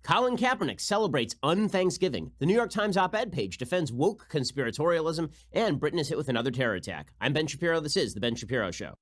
Colin Kaepernick celebrates un-Thanksgiving. The New York Times op-ed page defends woke conspiratorialism, and Britain is hit with another terror attack. I'm Ben Shapiro. This is The Ben Shapiro Show.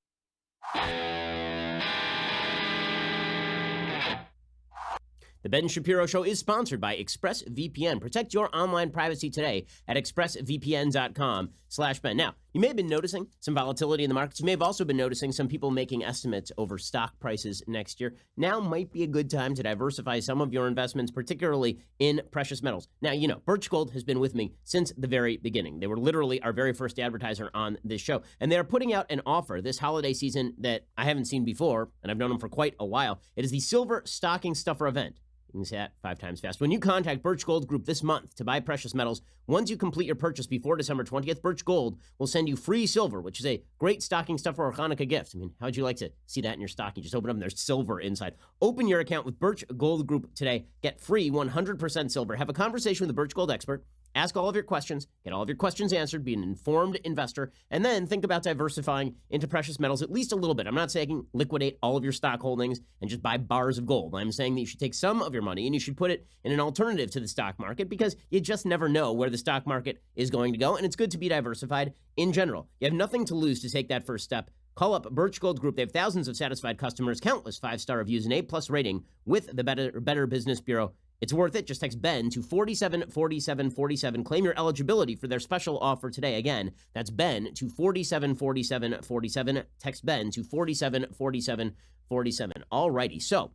The Ben Shapiro Show is sponsored by ExpressVPN. Protect your online privacy today at expressvpn.com/Ben. Now, you may have been noticing some volatility in the markets. You may have also been noticing some people making estimates over stock prices next year. Now might be a good time to diversify some of your investments, particularly in precious metals. Now, you know, Birch Gold has been with me since the very beginning. They were literally our very first advertiser on this show. And they're putting out an offer this holiday season that I haven't seen before, and I've known them for quite a while. It is the Silver Stocking Stuffer event. You can say that 5 times fast. When you contact Birch Gold Group this month to buy precious metals, once you complete your purchase before December 20th, Birch Gold will send you free silver, which is a great stocking stuffer or Hanukkah gift. I mean, how'd you like to see that in your stocking? Just open up and there's silver inside. Open your account with Birch Gold Group today. Get free 100% silver. Have a conversation with a Birch Gold expert. Ask all of your questions, get all of your questions answered, be an informed investor, and then think about diversifying into precious metals at least a little bit. I'm not saying liquidate all of your stock holdings and just buy bars of gold. I'm saying that you should take some of your money and you should put it in an alternative to the stock market because you just never know where the stock market is going to go, and it's good to be diversified in general. You have nothing to lose to take that first step. Call up Birch Gold Group. They have thousands of satisfied customers, countless 5-star reviews, and A+ rating with the Better Business Bureau. It's worth it. Just text Ben to 474747. Claim your eligibility for their special offer today. Again, that's Ben to 474747. Text Ben to 474747. Alrighty. So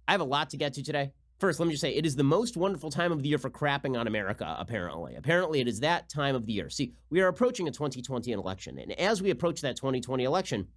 I have a lot to get to today. First, let me just say it is the most wonderful time of the year for crapping on America, apparently. Apparently, it is that time of the year. See, we are approaching a 2020 election. And as we approach that 2020 election,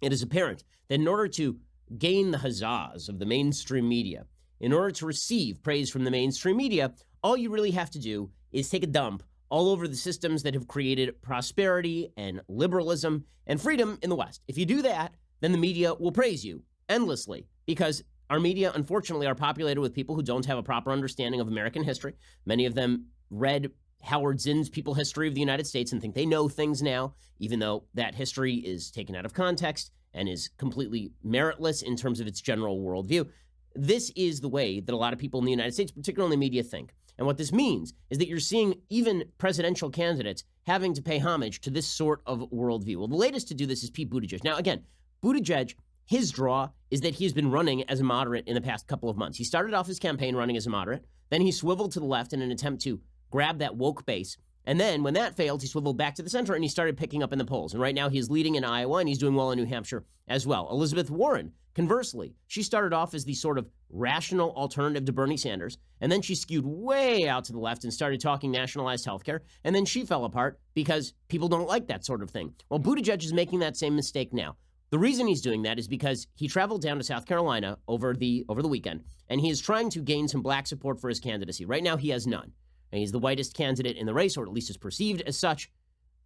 it is apparent that in order to gain the huzzas of the mainstream media, in order to receive praise from the mainstream media, all you really have to do is take a dump all over the systems that have created prosperity and liberalism and freedom in the West. If you do that, then the media will praise you endlessly because our media, unfortunately, are populated with people who don't have a proper understanding of American history. Many of them read Howard Zinn's People History of the United States and think they know things now, even though that history is taken out of context and is completely meritless in terms of its general worldview. This is the way that a lot of people in the United States, particularly in the media, think. And what this means is that you're seeing even presidential candidates having to pay homage to this sort of worldview. Well, the latest to do this is Pete Buttigieg. Now, again, Buttigieg, his draw is that he's been running as a moderate in the past couple of months. He started off his campaign running as a moderate. Then he swiveled to the left in an attempt to grab that woke base. And then when that failed, he swiveled back to the center and he started picking up in the polls. And right now he's leading in Iowa and he's doing well in New Hampshire as well. Elizabeth Warren, conversely, she started off as the sort of rational alternative to Bernie Sanders. And then she skewed way out to the left and started talking nationalized healthcare. And then she fell apart because people don't like that sort of thing. Well, Buttigieg is making that same mistake now. The reason he's doing that is because he traveled down to South Carolina over the weekend, and he is trying to gain some black support for his candidacy. Right now, he has none. And he's the whitest candidate in the race, or at least is perceived as such.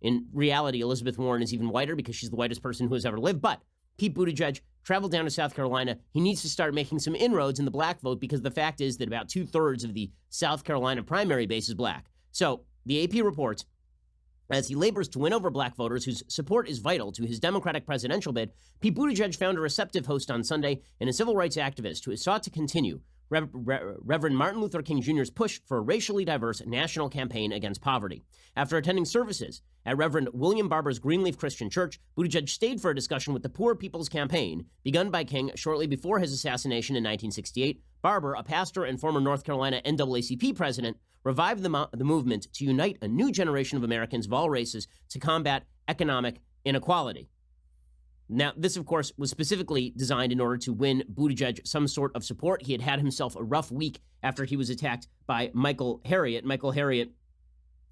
In reality, Elizabeth Warren is even whiter because she's the whitest person who has ever lived. But Pete Buttigieg traveled down to South Carolina. He needs to start making some inroads in the black vote because the fact is that about 2/3 of the South Carolina primary base is black. So the AP reports, as he labors to win over black voters whose support is vital to his Democratic presidential bid, Pete Buttigieg found a receptive host on Sunday in a civil rights activist who has sought to continue Reverend Martin Luther King Jr.'s push for a racially diverse national campaign against poverty. After attending services at Reverend William Barber's Greenleaf Christian Church, Buttigieg stayed for a discussion with the Poor People's Campaign, begun by King shortly before his assassination in 1968. Barber, a pastor and former North Carolina NAACP president, revived the movement to unite a new generation of Americans of all races to combat economic inequality. Now, this, of course, was specifically designed in order to win Buttigieg some sort of support. He had had himself a rough week after he was attacked by Michael Harriot. Michael Harriot,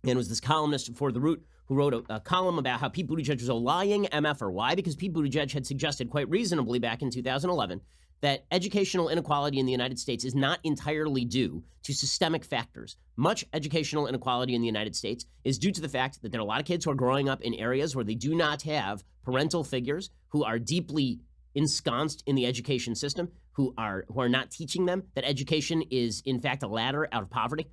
and was this columnist for The Root, who wrote a column about how Pete Buttigieg was a lying MFer. Why? Because Pete Buttigieg had suggested quite reasonably back in 2011 that educational inequality in the United States is not entirely due to systemic factors. Much educational inequality in the United States is due to the fact that there are a lot of kids who are growing up in areas where they do not have parental figures who are deeply ensconced in the education system, who are not teaching them that education is, in fact, a ladder out of poverty.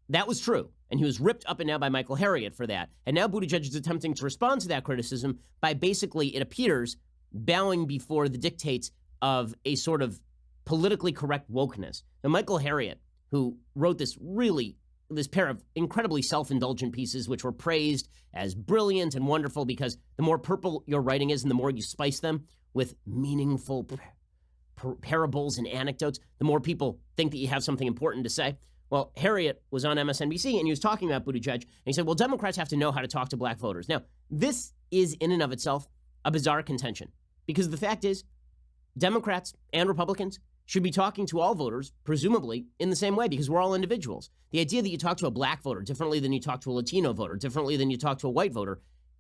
That was true, and he was ripped up and down by Michael Harriot for that. And now Buttigieg is attempting to respond to that criticism by basically, it appears, bowing before the dictates of a sort of politically correct wokeness. Now, Michael Harriot, who wrote this pair of incredibly self-indulgent pieces, which were praised as brilliant and wonderful because the more purple your writing is and the more you spice them with meaningful parables and anecdotes, the more people think that you have something important to say. Well, Harriot was on MSNBC and he was talking about Buttigieg, and he said, well, Democrats have to know how to talk to black voters. Now, this is in and of itself a bizarre contention because the fact is Democrats and Republicans should be talking to all voters, presumably, in the same way because we're all individuals. The idea that you talk to a black voter differently than you talk to a Latino voter, differently than you talk to a white voter,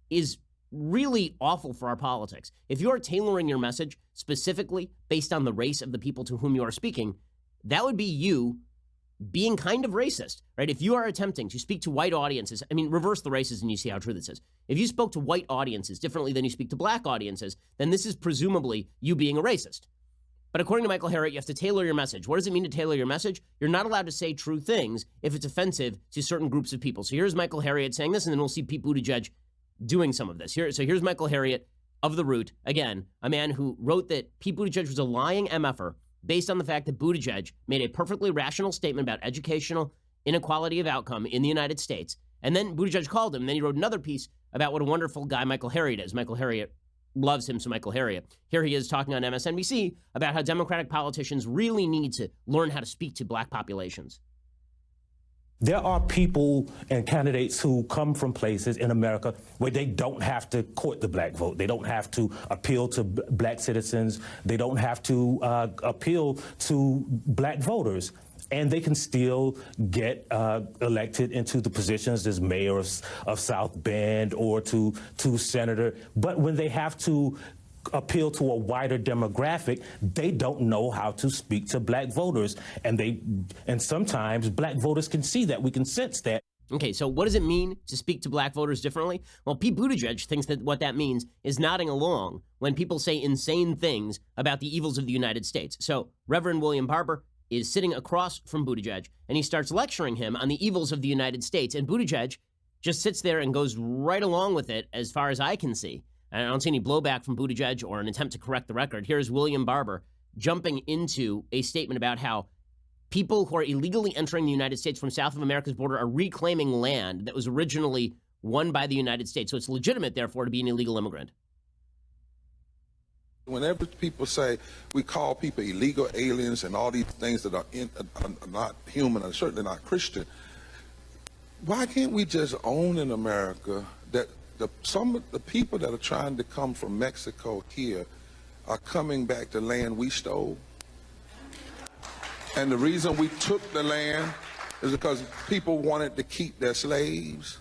is really awful for our politics. If you are tailoring your message specifically based on the race of the people to whom you are speaking, that would be you being kind of racist, right? If you are attempting to speak to white audiences, I mean, reverse the races and you see how true this is. If you spoke to white audiences differently than you speak to black audiences, then this is presumably you being a racist. But according to Michael Harriot, you have to tailor your message. What does it mean to tailor your message? You're not allowed to say true things if it's offensive to certain groups of people. So here's Michael Harriot saying this, and then we'll see Pete Buttigieg doing some of this. So here's Michael Harriot of The Root, again, a man who wrote that Pete Buttigieg was a lying MFer based on the fact that Buttigieg made a perfectly rational statement about educational inequality of outcome in the United States. And then Buttigieg called him, and then he wrote another piece about what a wonderful guy Michael Harriot is. Michael Harriot loves him, so Michael Harriot. Here he is talking on MSNBC about how Democratic politicians really need to learn how to speak to black populations. There are people and candidates who come from places in America where they don't have to court the black vote. They don't have to appeal to black citizens. They don't have to appeal to black voters. And they can still get elected into the positions as mayor of South Bend or to senator. But when they have to appeal to a wider demographic, they don't know how to speak to black voters. And sometimes black voters can see that. We can sense that. Okay, so what does it mean to speak to black voters differently? Well, Pete Buttigieg thinks that what that means is nodding along when people say insane things about the evils of the United States. So Reverend William Barber is sitting across from Buttigieg, and he starts lecturing him on the evils of the United States. And Buttigieg just sits there and goes right along with it as far as I can see. I don't see any blowback from Buttigieg or an attempt to correct the record. Here's William Barber jumping into a statement about how people who are illegally entering the United States from south of America's border are reclaiming land that was originally won by the United States. So it's legitimate, therefore, to be an illegal immigrant. Whenever people say we call people illegal aliens and all these things that are not human and certainly not Christian, why can't we just own in America that some of the people that are trying to come from Mexico here are coming back to land we stole? And the reason we took the land is because people wanted to keep their slaves.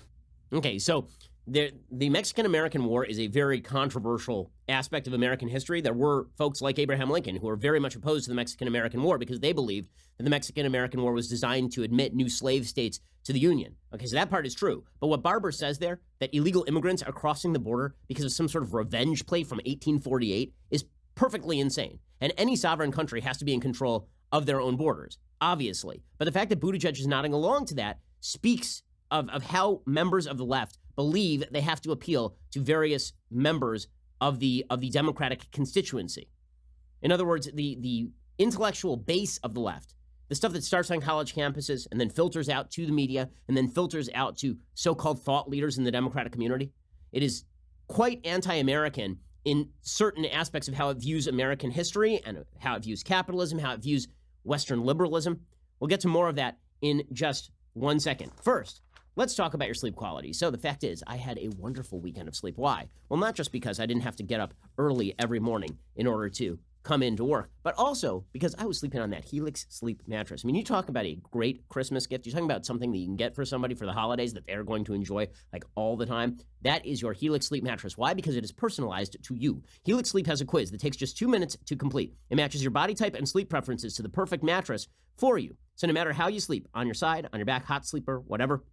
Okay, so the Mexican-American War is a very controversial aspect of American history. There were folks like Abraham Lincoln who were very much opposed to the Mexican-American War because they believed that the Mexican-American War was designed to admit new slave states to the Union. Okay, so that part is true. But what Barber says there, that illegal immigrants are crossing the border because of some sort of revenge play from 1848, is perfectly insane. And any sovereign country has to be in control of their own borders, obviously. But the fact that Buttigieg is nodding along to that speaks of how members of the left believe they have to appeal to various members of the Democratic constituency. In other words, the intellectual base of the left, the stuff that starts on college campuses and then filters out to the media and then filters out to so-called thought leaders in the Democratic community, it is quite anti-American in certain aspects of how it views American history and how it views capitalism, how it views Western liberalism. We'll get to more of that in just 1 second. First, let's talk about your sleep quality. So the fact is, I had a wonderful weekend of sleep. Why? Well, not just because I didn't have to get up early every morning in order to come into work, but also because I was sleeping on that Helix sleep mattress. I mean, you talk about a great Christmas gift. You're talking about something that you can get for somebody for the holidays that they're going to enjoy like all the time. That is your Helix sleep mattress. Why? Because it is personalized to you. Helix Sleep has a quiz that takes just 2 minutes to complete. It matches your body type and sleep preferences to the perfect mattress for you. So no matter how you sleep, on your side, on your back, hot sleeper, whatever,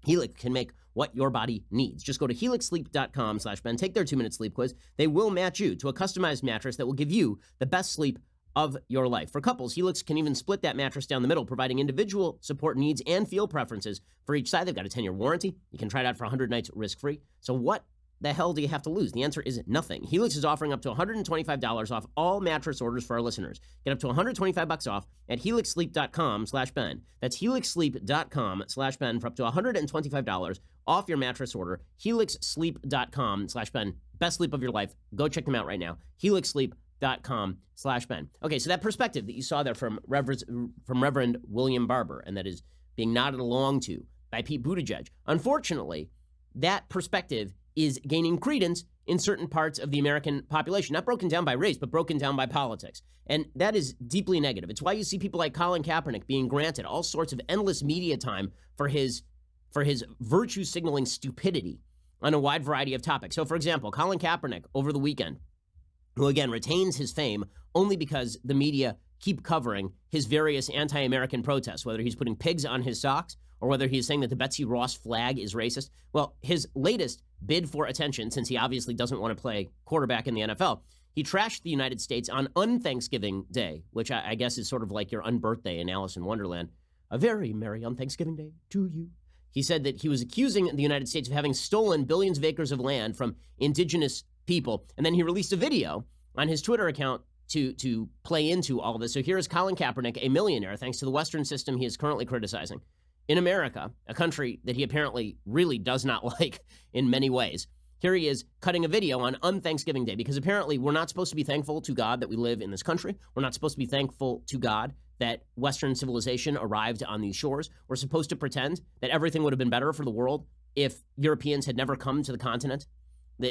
Helix can make what your body needs. Just go to helixsleep.com/Ben, take their 2-minute sleep quiz. They will match you to a customized mattress that will give you the best sleep of your life. For couples, Helix can even split that mattress down the middle, providing individual support needs and feel preferences for each side. They've got a 10-year warranty. You can try it out for 100 nights risk-free. So what the hell do you have to lose? The answer is nothing. Helix is offering up to $125 off all mattress orders for our listeners. Get up to $125 off at helixsleep.com/Ben. That's helixsleep.com/Ben for up to $125 off your mattress order. helixsleep.com/Ben. Best sleep of your life. Go check them out right now. helixsleep.com/Ben. Okay, so that perspective that you saw there from Reverend William Barber, and that is being nodded along to by Pete Buttigieg. Unfortunately, that perspective is gaining credence in certain parts of the American population, not broken down by race, but broken down by politics. And that is deeply negative. It's why you see people like Colin Kaepernick being granted all sorts of endless media time for his virtue signaling stupidity on a wide variety of topics. So, for example, Colin Kaepernick over the weekend, who again retains his fame only because the media keep covering his various anti-American protests, whether he's putting pigs on his socks or whether he's saying that the Betsy Ross flag is racist. Well, his latest bid for attention, since he obviously doesn't want to play quarterback in the NFL, he trashed the United States on Unthanksgiving Day, which I guess is sort of like your unbirthday in Alice in Wonderland. A very merry Unthanksgiving Day to you. He said that he was accusing the United States of having stolen billions of acres of land from indigenous people. And then he released a video on his Twitter account to play into all of this. So here is Colin Kaepernick, a millionaire, thanks to the Western system he is currently criticizing, in America, a country that he apparently really does not like in many ways. Here he is cutting a video on Unthanksgiving Day, because apparently we're not supposed to be thankful to God that we live in this country. We're not supposed to be thankful to God that Western civilization arrived on these shores. We're supposed to pretend that everything would have been better for the world if Europeans had never come to the continent,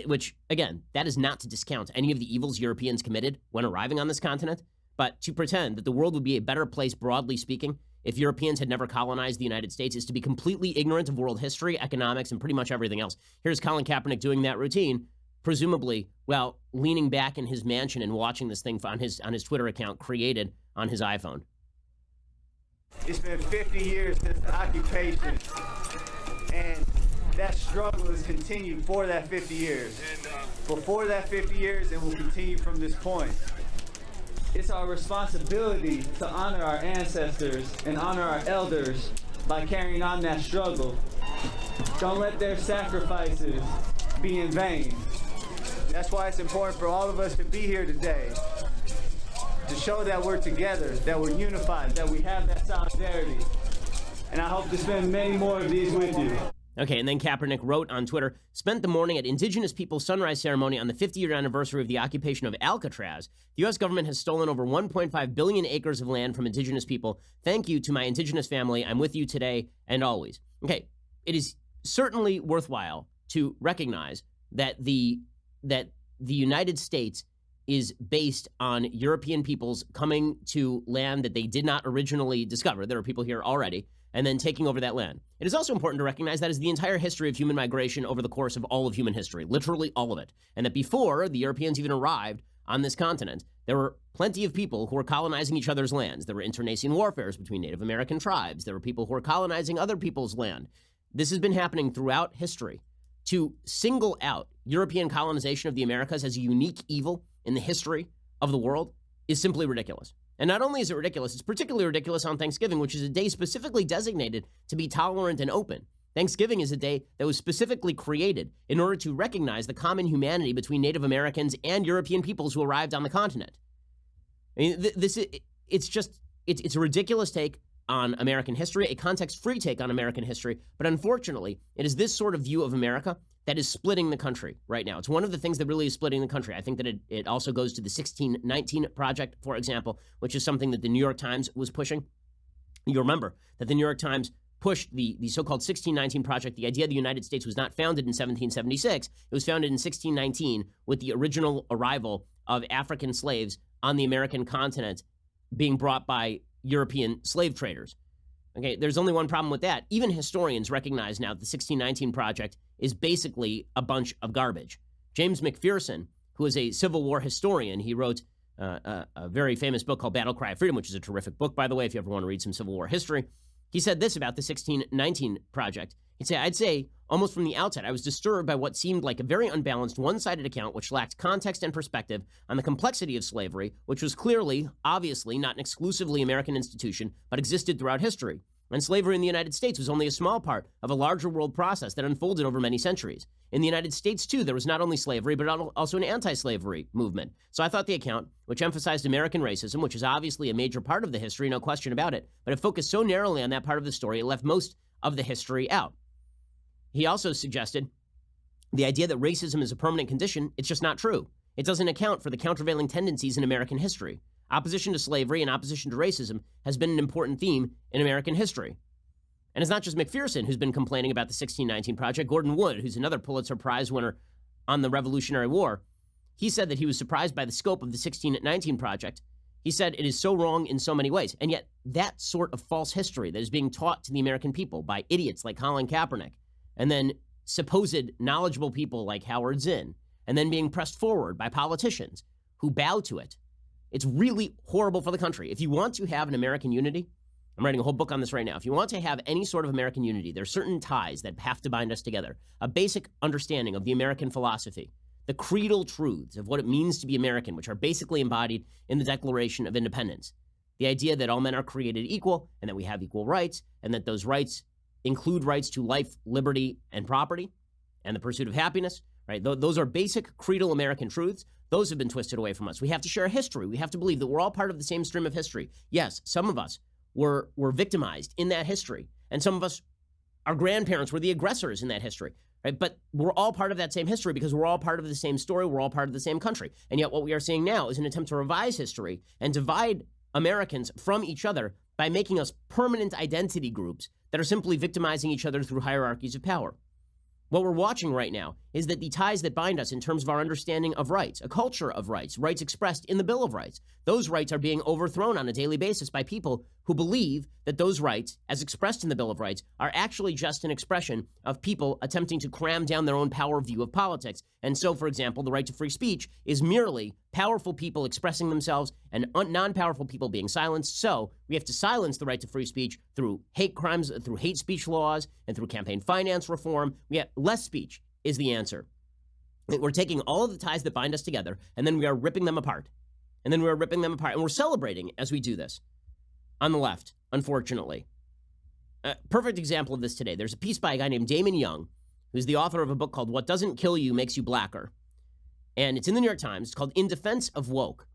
which, again, that is not to discount any of the evils Europeans committed when arriving on this continent, but to pretend that the world would be a better place, broadly speaking, if Europeans had never colonized the United States is to be completely ignorant of world history, economics, and pretty much everything else. Here's Colin Kaepernick doing that routine, presumably, well, leaning back in his mansion and watching this thing on his Twitter account created on his iPhone. It's been 50 years since the occupation, and that struggle has continued for that 50 years. Before that 50 years, and will continue from this point. It's our responsibility to honor our ancestors and honor our elders by carrying on that struggle. Don't let their sacrifices be in vain. That's why it's important for all of us to be here today, to show that we're together, that we're unified, that we have that solidarity. And I hope to spend many more of these with you. Okay, and then Kaepernick wrote on Twitter, spent the morning at Indigenous Peoples Sunrise Ceremony on the 50-year anniversary of the occupation of Alcatraz. The U.S. government has stolen over 1.5 billion acres of land from Indigenous people. Thank you to my Indigenous family. I'm with you today and always. Okay, it is certainly worthwhile to recognize that the United States is based on European peoples coming to land that they did not originally discover. There are people here already, and then taking over that land. It is also important to recognize that is the entire history of human migration over the course of all of human history, literally all of it. And that before the Europeans even arrived on this continent, there were plenty of people who were colonizing each other's lands. There were internecine warfares between Native American tribes. There were people who were colonizing other people's land. This has been happening throughout history. To single out European colonization of the Americas as a unique evil in the history of the world is simply ridiculous. And not only is it ridiculous, it's particularly ridiculous on Thanksgiving, which is a day specifically designated to be tolerant and open. Thanksgiving is a day that was specifically created in order to recognize the common humanity between Native Americans and European peoples who arrived on the continent. I mean, it's a ridiculous take on American history, a context-free take on American history, but unfortunately, it is this sort of view of America that is splitting the country right now. It's one of the things that really is splitting the country. I think that it also goes to the 1619 Project, for example, which is something that the New York Times was pushing. You remember that the New York Times pushed the so-called 1619 Project. The idea the United States was not founded in 1776. It was founded in 1619 with the original arrival of African slaves on the American continent being brought by European slave traders. Okay, there's only one problem with that. Even historians recognize now that the 1619 Project is basically a bunch of garbage. James McPherson, who is a Civil War historian, he wrote a very famous book called Battle Cry of Freedom, which is a terrific book, by the way, if you ever want to read some Civil War history. He said this about the 1619 Project. I'd say, almost from the outset, I was disturbed by what seemed like a very unbalanced, one-sided account which lacked context and perspective on the complexity of slavery, which was clearly, obviously, not an exclusively American institution, but existed throughout history. And slavery in the United States was only a small part of a larger world process that unfolded over many centuries. In the United States, too, there was not only slavery, but also an anti-slavery movement. So I thought the account, which emphasized American racism, which is obviously a major part of the history, no question about it, but it focused so narrowly on that part of the story, it left most of the history out. He also suggested the idea that racism is a permanent condition. It's just not true. It doesn't account for the countervailing tendencies in American history. Opposition to slavery and opposition to racism has been an important theme in American history. And it's not just McPherson who's been complaining about the 1619 Project. Gordon Wood, who's another Pulitzer Prize winner on the Revolutionary War, he said that he was surprised by the scope of the 1619 Project. He said it is so wrong in so many ways. And yet that sort of false history that is being taught to the American people by idiots like Colin Kaepernick, and then supposed knowledgeable people like Howard Zinn, and then being pressed forward by politicians who bow to it. It's really horrible for the country. If you want to have an American unity, I'm writing a whole book on this right now. If you want to have any sort of American unity, there are certain ties that have to bind us together. A basic understanding of the American philosophy, the creedal truths of what it means to be American, which are basically embodied in the Declaration of Independence. The idea that all men are created equal and that we have equal rights, and that those rights include rights to life, liberty, and property, and the pursuit of happiness, right? Those are basic creedal American truths. Those have been twisted away from us. We have to share history. We have to believe that we're all part of the same stream of history. Yes, some of us were victimized in that history, and some of us, our grandparents, were the aggressors in that history, right? But we're all part of that same history because we're all part of the same story. We're all part of the same country. And yet what we are seeing now is an attempt to revise history and divide Americans from each other by making us permanent identity groups that are simply victimizing each other through hierarchies of power. What we're watching right now is that the ties that bind us in terms of our understanding of rights, a culture of rights, rights expressed in the Bill of Rights, those rights are being overthrown on a daily basis by people who believe that those rights, as expressed in the Bill of Rights, are actually just an expression of people attempting to cram down their own power view of politics. And so, for example, the right to free speech is merely powerful people expressing themselves and non-powerful people being silenced. So we have to silence the right to free speech through hate crimes, through hate speech laws, and through campaign finance reform. We have less speech is the answer. We're taking all of the ties that bind us together, and then we are ripping them apart. And then we're ripping them apart, and we're celebrating as we do this. On the left, unfortunately. A perfect example of this today. There's a piece by a guy named Damon Young, who's the author of a book called What Doesn't Kill You Makes You Blacker. And it's in the New York Times. It's called In Defense of Woke.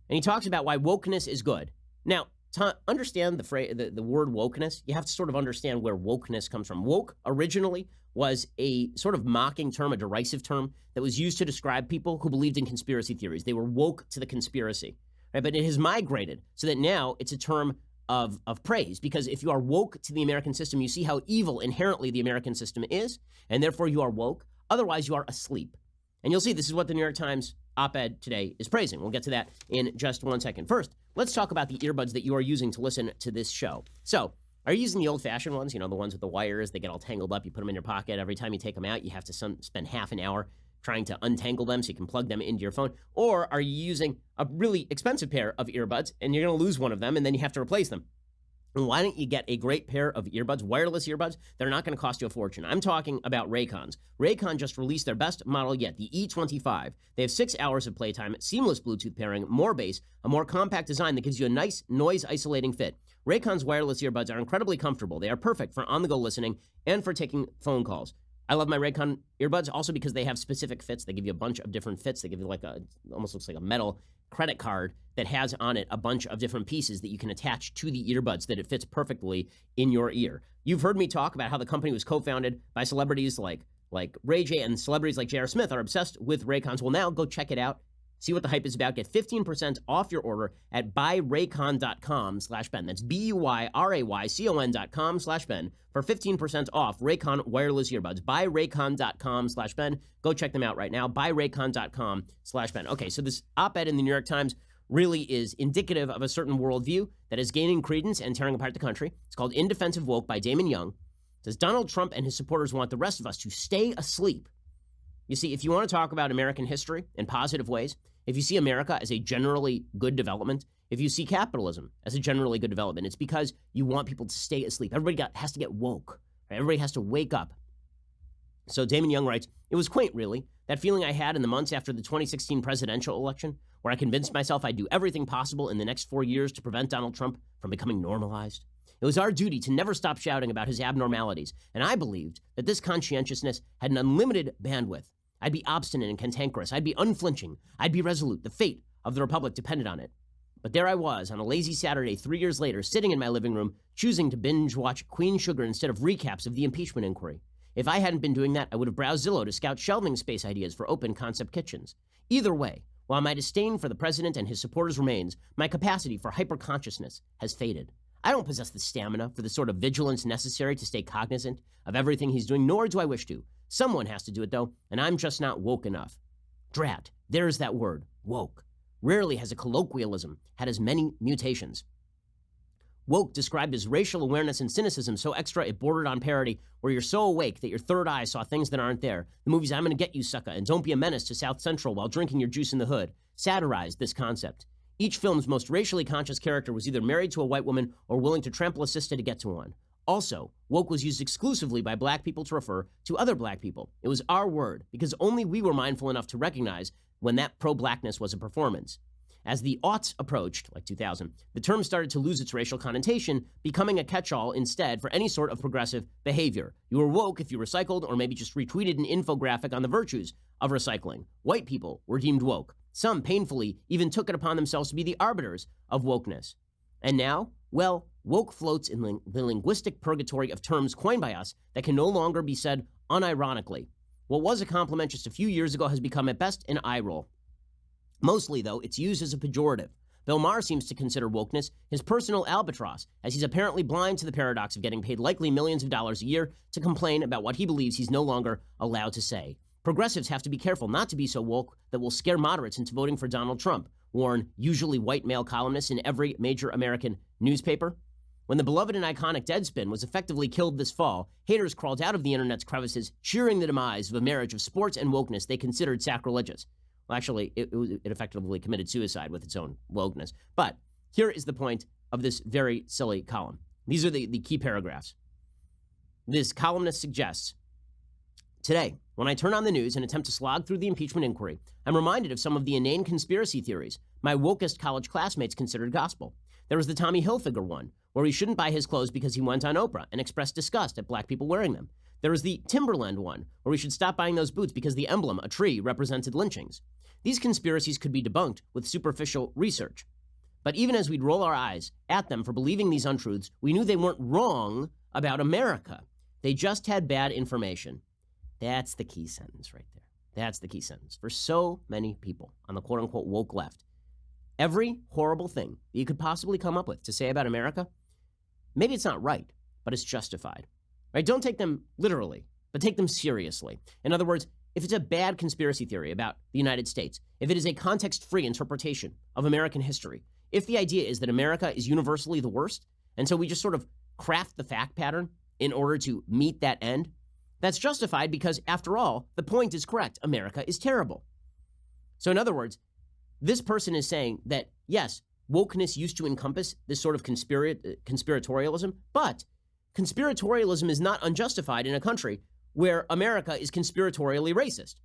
And he talks about why wokeness is good. Now, to understand the word wokeness, you have to sort of understand where wokeness comes from. Woke originally was a sort of mocking term, a derisive term that was used to describe people who believed in conspiracy theories. They were woke to the conspiracy, right? But it has migrated so that now it's a term of praise, because if you are woke to the American system, you see how evil inherently the American system is, and therefore you are woke. Otherwise, you are asleep. And you'll see this is what the New York Times op-ed today is praising. We'll get to that in just one second. First, let's talk about the earbuds that you are using to listen to this show. So, are you using the old-fashioned ones? You know, the ones with the wires, they get all tangled up. You put them in your pocket. Every time you take them out, you have to spend half an hour trying to untangle them so you can plug them into your phone. Or are you using a really expensive pair of earbuds and you're going to lose one of them and then you have to replace them? And why don't you get a great pair of earbuds, wireless earbuds, that are not going to cost you a fortune? I'm talking about Raycons. Raycon just released their best model yet, the E25. They have 6 hours of playtime, seamless Bluetooth pairing, more bass, a more compact design that gives you a nice noise-isolating fit. Raycon's wireless earbuds are incredibly comfortable. They are perfect for on-the-go listening and for taking phone calls. I love my Raycon earbuds also because they have specific fits. They give you a bunch of different fits. They give you almost looks like a metal credit card that has on it a bunch of different pieces that you can attach to the earbuds so that it fits perfectly in your ear. You've heard me talk about how the company was co-founded by celebrities like Ray J, and celebrities like J.R. Smith are obsessed with Raycons. Well, now go check it out. See what the hype is about. Get 15% off your order at buyraycon.com/Ben. That's BUYRAYCON.com/Ben for 15% off Raycon wireless earbuds. Buyraycon.com/Ben. Go check them out right now. Buyraycon.com/Ben. Okay, so this op-ed in the New York Times really is indicative of a certain worldview that is gaining credence and tearing apart the country. It's called In Defense of Woke by Damon Young. It says Donald Trump and his supporters want the rest of us to stay asleep. You see, if you want to talk about American history in positive ways, if you see America as a generally good development, if you see capitalism as a generally good development, it's because you want people to stay asleep. Everybody has to get woke. Right? Everybody has to wake up. So Damon Young writes, it was quaint, really, that feeling I had in the months after the 2016 presidential election, where I convinced myself I'd do everything possible in the next 4 years to prevent Donald Trump from becoming normalized. It was our duty to never stop shouting about his abnormalities, and I believed that this conscientiousness had an unlimited bandwidth. I'd be obstinate and cantankerous. I'd be unflinching. I'd be resolute. The fate of the Republic depended on it. But there I was on a lazy Saturday 3 years later, sitting in my living room, choosing to binge-watch Queen Sugar instead of recaps of the impeachment inquiry. If I hadn't been doing that, I would have browsed Zillow to scout shelving space ideas for open-concept kitchens. Either way, while my disdain for the president and his supporters remains, my capacity for hyper-consciousness has faded. I don't possess the stamina for the sort of vigilance necessary to stay cognizant of everything he's doing, nor do I wish to. Someone has to do it, though, and I'm just not woke enough. Drat, there's that word, woke. Rarely has a colloquialism had as many mutations. Woke described as racial awareness and cynicism so extra it bordered on parody, where you're so awake that your third eye saw things that aren't there. The movies I'm Gonna Get You, Sucker, and Don't Be a Menace to South Central while drinking your juice in the hood satirized this concept. Each film's most racially conscious character was either married to a white woman or willing to trample a sister to get to one. Also, woke was used exclusively by black people to refer to other black people. It was our word, because only we were mindful enough to recognize when that pro-blackness was a performance. As the aughts approached, like 2000, the term started to lose its racial connotation, becoming a catch-all instead for any sort of progressive behavior. You were woke if you recycled or maybe just retweeted an infographic on the virtues of recycling. White people were deemed woke. Some, painfully, even took it upon themselves to be the arbiters of wokeness. And now, well, woke floats in the linguistic purgatory of terms coined by us that can no longer be said unironically. What was a compliment just a few years ago has become at best an eye roll. Mostly, though, it's used as a pejorative. Bill Maher seems to consider wokeness his personal albatross, as he's apparently blind to the paradox of getting paid likely millions of dollars a year to complain about what he believes he's no longer allowed to say. Progressives have to be careful not to be so woke that will scare moderates into voting for Donald Trump, warn usually white male columnists in every major American newspaper. When the beloved and iconic Deadspin was effectively killed this fall, haters crawled out of the internet's crevices, cheering the demise of a marriage of sports and wokeness they considered sacrilegious. Well, actually, it effectively committed suicide with its own wokeness. But here is the point of this very silly column. These are the key paragraphs. This columnist suggests, today, when I turn on the news and attempt to slog through the impeachment inquiry, I'm reminded of some of the inane conspiracy theories my wokest college classmates considered gospel. There was the Tommy Hilfiger one, where he shouldn't buy his clothes because he went on Oprah and expressed disgust at black people wearing them. There was the Timberland one, where we should stop buying those boots because the emblem, a tree, represented lynchings. These conspiracies could be debunked with superficial research. But even as we'd roll our eyes at them for believing these untruths, we knew they weren't wrong about America. They just had bad information. That's the key sentence right there. That's the key sentence. For so many people on the quote-unquote woke left, every horrible thing that you could possibly come up with to say about America, maybe it's not right, but it's justified. Right? Don't take them literally, but take them seriously. In other words, if it's a bad conspiracy theory about the United States, if it is a context-free interpretation of American history, if the idea is that America is universally the worst, and so we just sort of craft the fact pattern in order to meet that end, that's justified because, after all, the point is correct. America is terrible. So in other words, this person is saying that, yes, wokeness used to encompass this sort of conspiratorialism, but conspiratorialism is not unjustified in a country where America is conspiratorially racist.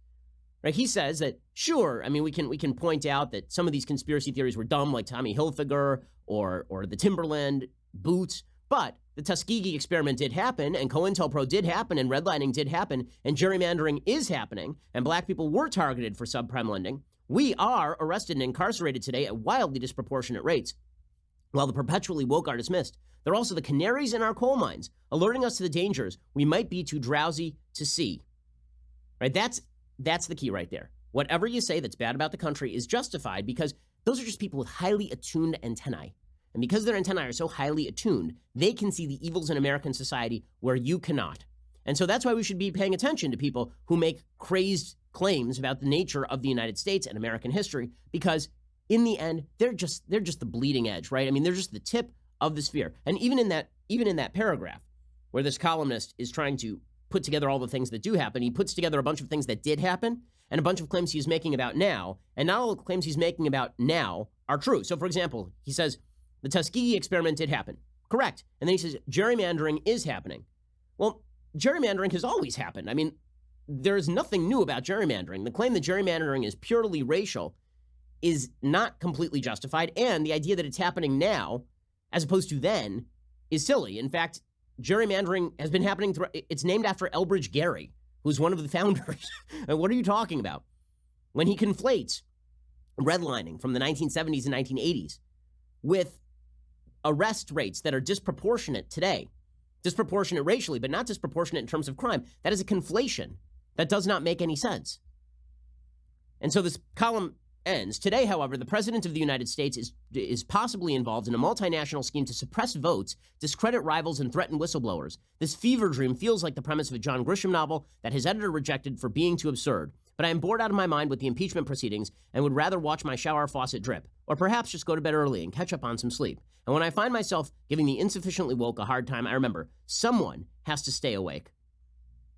Right? He says that, sure, I mean, we can point out that some of these conspiracy theories were dumb, like Tommy Hilfiger or the Timberland boots, but the Tuskegee experiment did happen, and COINTELPRO did happen, and redlining did happen, and gerrymandering is happening, and black people were targeted for subprime lending. We are arrested and incarcerated today at wildly disproportionate rates. While the perpetually woke are dismissed, they're also the canaries in our coal mines, alerting us to the dangers we might be too drowsy to see. Right? That's the key right there. Whatever you say that's bad about the country is justified because those are just people with highly attuned antennae. And because their antennae are so highly attuned, they can see the evils in American society where you cannot. And so that's why we should be paying attention to people who make crazed claims about the nature of the United States and American history, because in the end, they're just the bleeding edge, right? I mean, they're just the tip of the spear. And even in that paragraph where this columnist is trying to put together all the things that do happen, he puts together a bunch of things that did happen and a bunch of claims he's making about now, and not all the claims he's making about now are true. So for example, he says, the Tuskegee experiment did happen. Correct. And then he says, gerrymandering is happening. Well, gerrymandering has always happened. I mean, there's nothing new about gerrymandering. The claim that gerrymandering is purely racial is not completely justified, and the idea that it's happening now, as opposed to then, is silly. In fact, gerrymandering has been happening. It's named after Elbridge Gerry, who's one of the founders. And what are you talking about? When he conflates redlining from the 1970s and 1980s with arrest rates that are disproportionate today, disproportionate racially, but not disproportionate in terms of crime, that is a conflation that does not make any sense. And so this column ends. Today, however, the President of the United States is possibly involved in a multinational scheme to suppress votes, discredit rivals, and threaten whistleblowers. This fever dream feels like the premise of a John Grisham novel that his editor rejected for being too absurd. But I am bored out of my mind with the impeachment proceedings and would rather watch my shower faucet drip, or perhaps just go to bed early and catch up on some sleep. And when I find myself giving the insufficiently woke a hard time, I remember someone has to stay awake.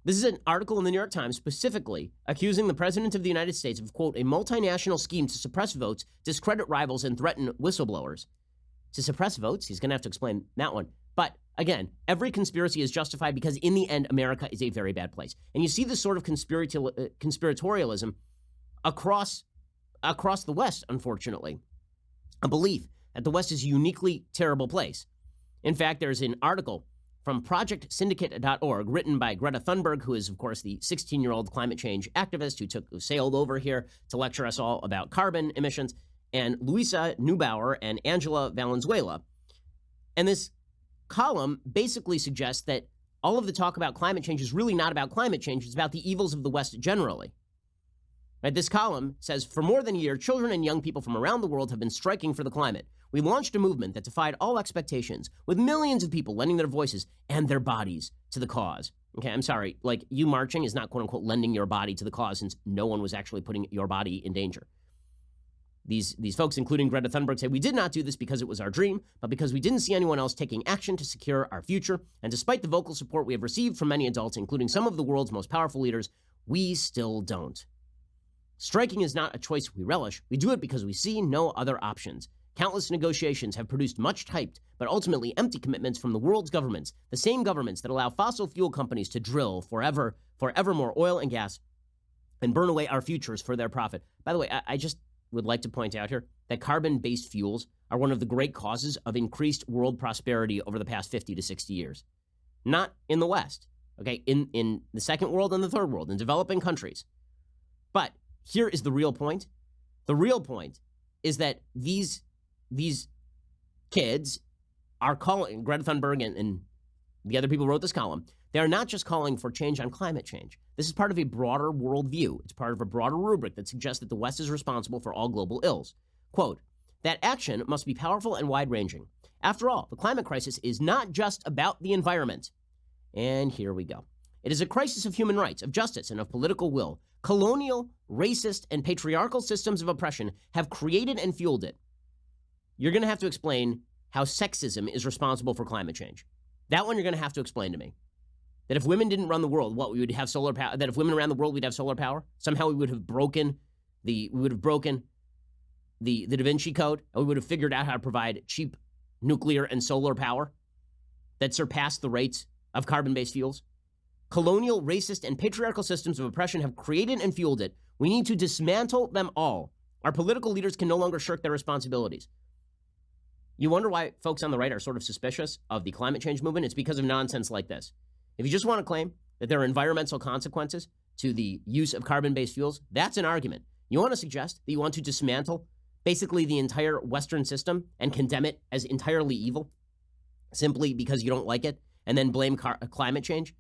This is an article in the New York Times specifically accusing the President of the United States of, quote, a multinational scheme to suppress votes, discredit rivals, and threaten whistleblowers. To suppress votes? He's going to have to explain that one. But again, every conspiracy is justified because in the end, America is a very bad place. And you see this sort of conspiratorialism across the West, unfortunately. A belief that the West is a uniquely terrible place. In fact, there's an article from projectsyndicate.org written by Greta Thunberg, who is, of course, the 16-year-old climate change activist who sailed over here to lecture us all about carbon emissions, and Luisa Neubauer and Angela Valenzuela. And this column basically suggests that all of the talk about climate change is really not about climate change. It's about the evils of the West generally. Right? This column says, for more than a year, children and young people from around the world have been striking for the climate. We launched a movement that defied all expectations, with millions of people lending their voices and their bodies to the cause. Okay, I'm sorry, like, you marching is not, quote unquote, lending your body to the cause, since no one was actually putting your body in danger. These folks, including Greta Thunberg, say we did not do this because it was our dream, but because we didn't see anyone else taking action to secure our future. And despite the vocal support we have received from many adults, including some of the world's most powerful leaders, we still don't. Striking is not a choice we relish. We do it because we see no other options. Countless negotiations have produced much hyped, but ultimately empty commitments from the world's governments, the same governments that allow fossil fuel companies to drill forever more oil and gas and burn away our futures for their profit. By the way, I just would like to point out here that carbon-based fuels are one of the great causes of increased world prosperity over the past 50 to 60 years. Not in the West, okay? In the second world and the third world, in developing countries. But here is the real point. The real point is that these kids are calling, Greta Thunberg and the other people who wrote this column, they are not just calling for change on climate change. This is part of a broader worldview. It's part of a broader rubric that suggests that the West is responsible for all global ills. Quote, that action must be powerful and wide-ranging. After all, the climate crisis is not just about the environment. And here we go. It is a crisis of human rights, of justice, and of political will. Colonial, racist, and patriarchal systems of oppression have created and fueled it. You're going to have to explain how sexism is responsible for climate change. That one you're going to have to explain to me. That if women didn't run the world, what, we would have solar power? That if women ran the world, we'd have solar power? Somehow we would have broken the Da Vinci Code, and we would have figured out how to provide cheap nuclear and solar power that surpassed the rates of carbon-based fuels. Colonial, racist, and patriarchal systems of oppression have created and fueled it. We need to dismantle them all. Our political leaders can no longer shirk their responsibilities. You wonder why folks on the right are sort of suspicious of the climate change movement? It's because of nonsense like this. If you just want to claim that there are environmental consequences to the use of carbon-based fuels, that's an argument. You want to suggest that you want to dismantle basically the entire Western system and condemn it as entirely evil simply because you don't like it and then blame climate change?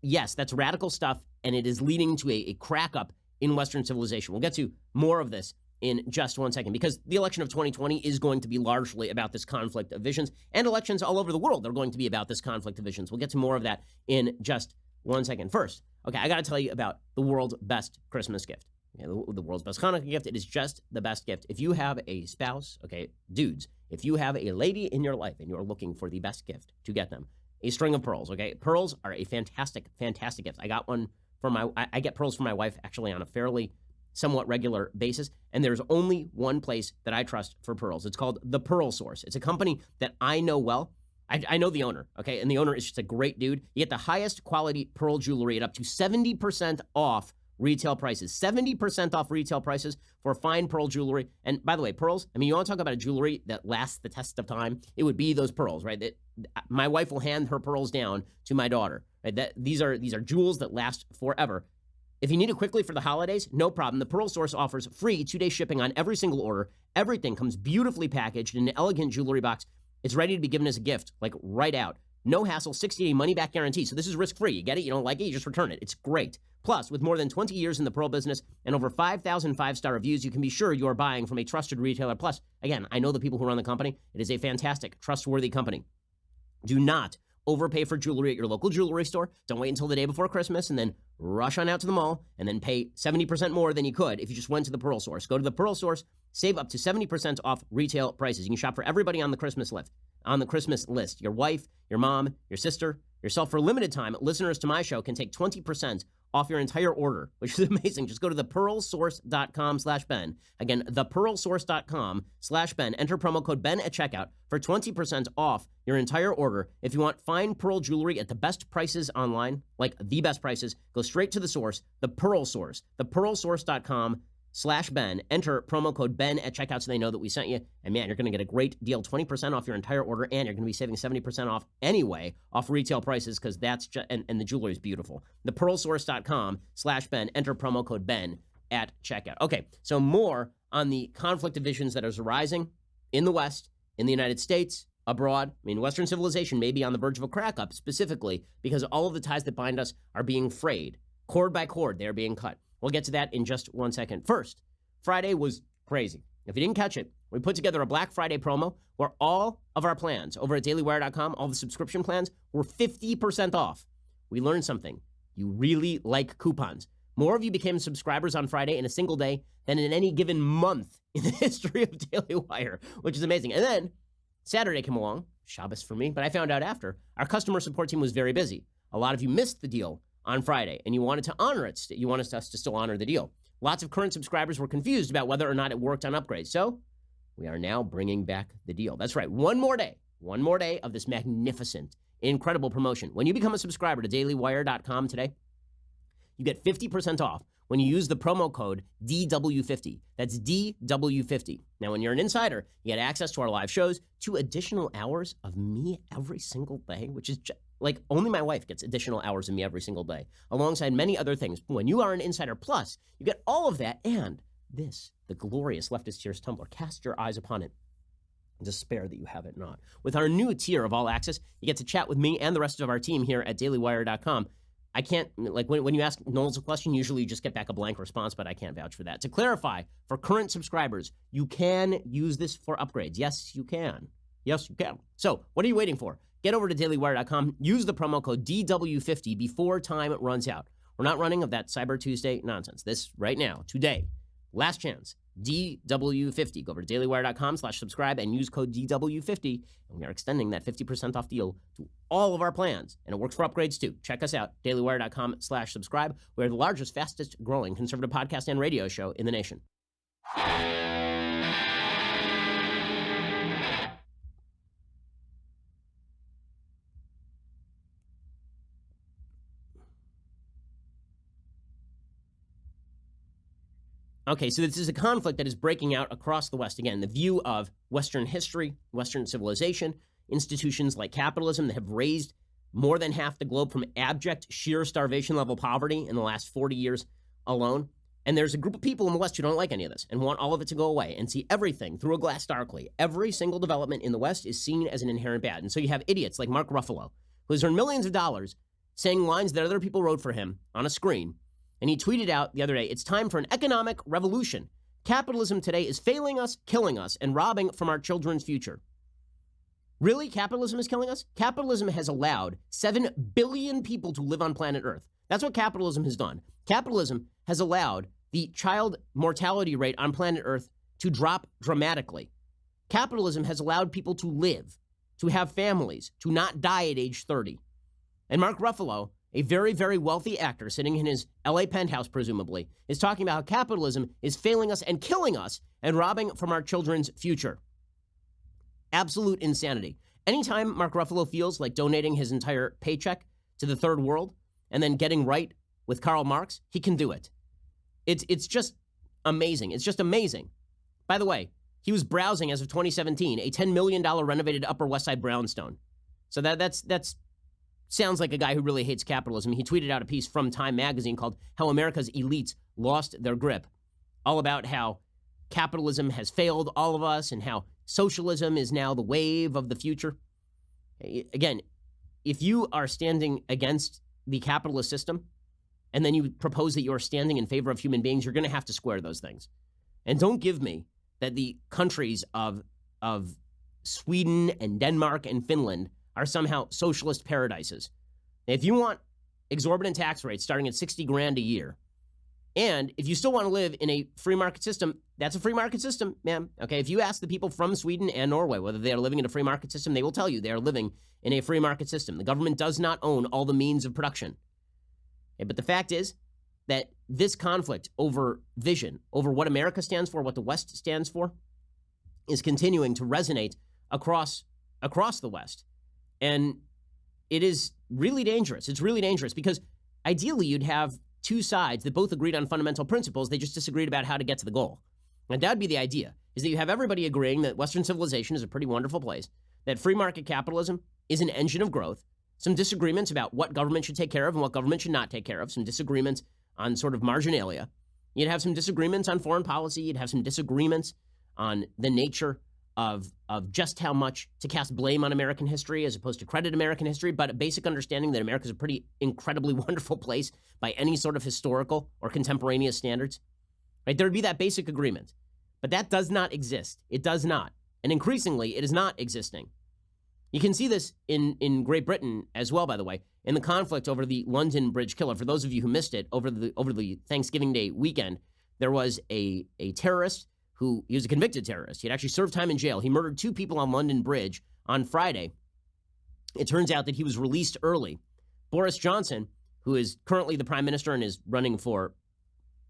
Yes, that's radical stuff, and it is leading to a crack-up in Western civilization. We'll get to more of this in just one second, because the election of 2020 is going to be largely about this conflict of visions, and elections all over the world are going to be about this conflict of visions. We'll get to more of that in just one second. First, okay, I got to tell you about the world's best Christmas gift. Okay, the world's best Hanukkah gift. It is just the best gift. If you have a spouse, okay, dudes, if you have a lady in your life and you're looking for the best gift to get them, a string of pearls, okay? Pearls are a fantastic, fantastic gift. I got one for I get pearls for my wife actually on a fairly somewhat regular basis, and there's only one place that I trust for pearls. It's called The Pearl Source. It's a company that I know well. I know the owner, okay? And the owner is just a great dude. You get the highest quality pearl jewelry at up to 70% off retail prices. 70% off retail prices for fine pearl jewelry. And by the way, pearls, I mean, you want to talk about a jewelry that lasts the test of time? It would be those pearls, right? My wife will hand her pearls down to my daughter, right? These are jewels that last forever. If you need it quickly for the holidays, no problem. The Pearl Source offers free 2-day shipping on every single order. Everything comes beautifully packaged in an elegant jewelry box. It's ready to be given as a gift, like right out. No hassle, 60-day money-back guarantee. So this is risk-free. You get it? You don't like it? You just return it. It's great. Plus, with more than 20 years in the pearl business and over 5,000 five-star reviews, you can be sure you are buying from a trusted retailer. Plus, again, I know the people who run the company. It is a fantastic, trustworthy company. Do not overpay for jewelry at your local jewelry store. Don't wait until the day before Christmas and then rush on out to the mall and then pay 70% more than you could if you just went to the Pearl Source. Go to the Pearl Source, save up to 70% off retail prices. You can shop for everybody on the Christmas list. Your wife, your mom, your sister, yourself. For a limited time, listeners to my show can take 20% off your entire order, which is amazing. Just go to thepearlsource.com/Ben. Again, thepearlsource.com/Ben. Enter promo code Ben at checkout for 20% off your entire order. If you want fine pearl jewelry at the best prices online, like the best prices, go straight to the source, the Pearl Source, thepearlsource.com/Ben. Enter promo code Ben at checkout so they know that we sent you. And man, you're going to get a great deal, 20% off your entire order, and you're going to be saving 70% off anyway, off retail prices, because that's just, and the jewelry is beautiful. Thepearlsource.com/Ben. Enter promo code Ben at checkout. Okay, so more on the conflict of visions that is arising in the West, in the United States, abroad. I mean, Western civilization may be on the verge of a crack up, specifically because all of the ties that bind us are being frayed. Cord by cord, they're being cut. We'll get to that in just 1 second. First, Friday was crazy. If you didn't catch it, we put together a Black Friday promo where all of our plans over at dailywire.com, all the subscription plans, were 50% off. We learned something. You really like coupons. More of you became subscribers on Friday in a single day than in any given month in the history of Daily Wire, which is amazing. And then Saturday came along, Shabbos for me, but I found out after, our customer support team was very busy. A lot of you missed the deal on Friday, and you wanted to honor it. You wanted us to still honor the deal. Lots of current subscribers were confused about whether or not it worked on upgrades. So we are now bringing back the deal. That's right. One more day of this magnificent, incredible promotion. When you become a subscriber to dailywire.com today, you get 50% off when you use the promo code DW50. That's DW50. Now, when you're an insider, you get access to our live shows, 2 additional hours of me every single day, which is like only my wife gets additional hours of me every single day, alongside many other things. When you are an Insider Plus, you get all of that and this, the glorious Leftist Tears Tumblr. Cast your eyes upon it. Despair that you have it not. With our new tier of All Access, you get to chat with me and the rest of our team here at dailywire.com. I can't, like when you ask Knowles a question, usually you just get back a blank response, but I can't vouch for that. To clarify, for current subscribers, you can use this for upgrades. Yes, you can. Yes, you can. So what are you waiting for? Get over to dailywire.com. Use the promo code DW50 before time runs out. We're not running of that Cyber Tuesday nonsense. This right now, today, last chance, DW50. Go over to dailywire.com/subscribe and use code DW50. And we are extending that 50% off deal to all of our plans. And it works for upgrades too. Check us out, dailywire.com/subscribe. We're the largest, fastest growing conservative podcast and radio show in the nation. Okay, so this is a conflict that is breaking out across the West. Again, the view of Western history, Western civilization, institutions like capitalism that have raised more than half the globe from abject, sheer starvation-level poverty in the last 40 years alone. And there's a group of people in the West who don't like any of this and want all of it to go away and see everything through a glass darkly. Every single development in the West is seen as an inherent bad. And so you have idiots like Mark Ruffalo, who has earned millions of dollars saying lines that other people wrote for him on a screen. And he tweeted out the other day, "It's time for an economic revolution. Capitalism today is failing us, killing us, and robbing from our children's future." Really? Capitalism is killing us? Capitalism has allowed 7 billion people to live on planet Earth. That's what capitalism has done. Capitalism has allowed the child mortality rate on planet Earth to drop dramatically. Capitalism has allowed people to live, to have families, to not die at age 30. And Mark Ruffalo, a very, very wealthy actor sitting in his LA penthouse, presumably, is talking about how capitalism is failing us and killing us and robbing from our children's future. Absolute insanity. Anytime Mark Ruffalo feels like donating his entire paycheck to the third world and then getting right with Karl Marx, he can do it. It's just amazing. It's just amazing. By the way, he was browsing as of 2017 a $10 million renovated Upper West Side brownstone. So that's sounds like a guy who really hates capitalism. He tweeted out a piece from Time magazine called "How America's Elites Lost Their Grip," all about how capitalism has failed all of us and how socialism is now the wave of the future. Again, if you are standing against the capitalist system and then you propose that you're standing in favor of human beings, you're going to have to square those things. And don't give me that the countries of Sweden and Denmark and Finland are somehow socialist paradises. If you want exorbitant tax rates starting at 60 grand a year, and if you still want to live in a free market system, that's a free market system, ma'am. Okay, if you ask the people from Sweden and Norway whether they are living in a free market system, they will tell you they are living in a free market system. The government does not own all the means of production. Okay, but the fact is that this conflict over vision, over what America stands for, what the West stands for, is continuing to resonate across the West. And it is really dangerous. It's really dangerous because ideally you'd have two sides that both agreed on fundamental principles. They just disagreed about how to get to the goal. And that would be the idea, is that you have everybody agreeing that Western civilization is a pretty wonderful place, that free market capitalism is an engine of growth, some disagreements about what government should take care of and what government should not take care of, some disagreements on sort of marginalia. You'd have some disagreements on foreign policy. You'd have some disagreements on the nature of just how much to cast blame on American history as opposed to credit American history, but a basic understanding that America is a pretty incredibly wonderful place by any sort of historical or contemporaneous standards. Right? There would be that basic agreement. But that does not exist. It does not. And increasingly, it is not existing. You can see this in Great Britain as well, by the way, in the conflict over the London Bridge killer. For those of you who missed it, over the Thanksgiving Day weekend, there was a terrorist he was a convicted terrorist. He had actually served time in jail. He murdered 2 people on London Bridge on Friday. It turns out that he was released early. Boris Johnson, who is currently the prime minister and is running for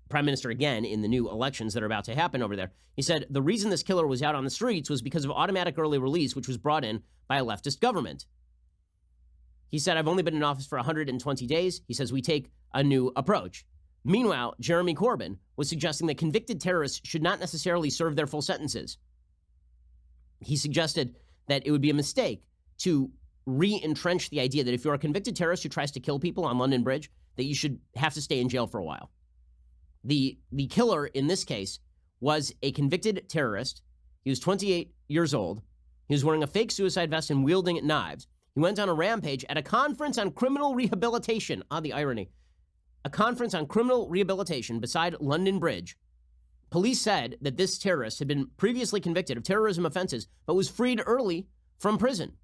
prime minister again in the new elections that are about to happen over there, he said the reason this killer was out on the streets was because of automatic early release, which was brought in by a leftist government. He said, I've only been in office for 120 days. He says, we take a new approach. Meanwhile, Jeremy Corbyn was suggesting that convicted terrorists should not necessarily serve their full sentences. He suggested that it would be a mistake to re-entrench the idea that if you're a convicted terrorist who tries to kill people on London Bridge, that you should have to stay in jail for a while. The killer in this case was a convicted terrorist. He was 28 years old. He was wearing a fake suicide vest and wielding knives. He went on a rampage at a conference on criminal rehabilitation. Ah, the irony. A conference on criminal rehabilitation beside London Bridge. Police said that this terrorist had been previously convicted of terrorism offenses, but was freed early from prison.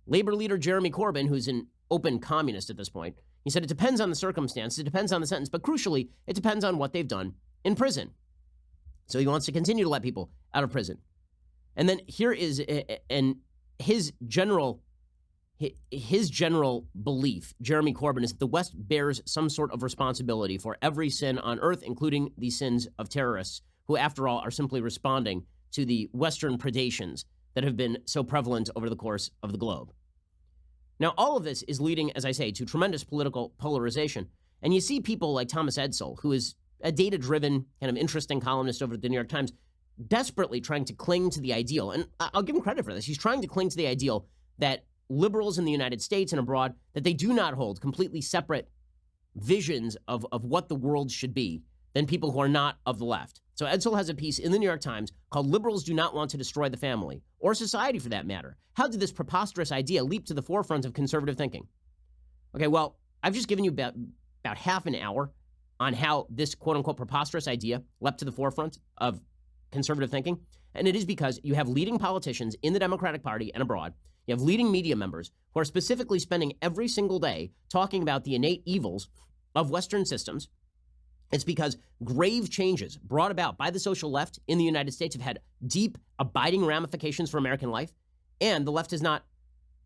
Labor leader Jeremy Corbyn, who's an open communist at this point, he said it depends on the circumstance, it depends on the sentence, but crucially, it depends on what they've done in prison. So he wants to continue to let people out of prison. And then here is his general belief, Jeremy Corbyn, is that the West bears some sort of responsibility for every sin on earth, including the sins of terrorists, who, after all, are simply responding to the Western predations that have been so prevalent over the course of the globe. Now, all of this is leading, as I say, to tremendous political polarization. And you see people like Thomas Edsall, who is a data-driven, kind of interesting columnist over at the New York Times, desperately trying to cling to the ideal. And I'll give him credit for this. He's trying to cling to the ideal that liberals in the United States and abroad, that they do not hold completely separate visions of what the world should be than people who are not of the left. So Edsall has a piece in the New York Times called "Liberals Do Not Want to Destroy the Family," or society for that matter. How did this preposterous idea leap to the forefront of conservative thinking? Okay, well, I've just given you about half an hour on how this quote-unquote preposterous idea leapt to the forefront of conservative thinking, and it is because you have leading politicians in the Democratic Party and abroad. You have leading media members who are specifically spending every single day talking about the innate evils of Western systems. It's because grave changes brought about by the social left in the United States have had deep, abiding ramifications for American life, and the left has not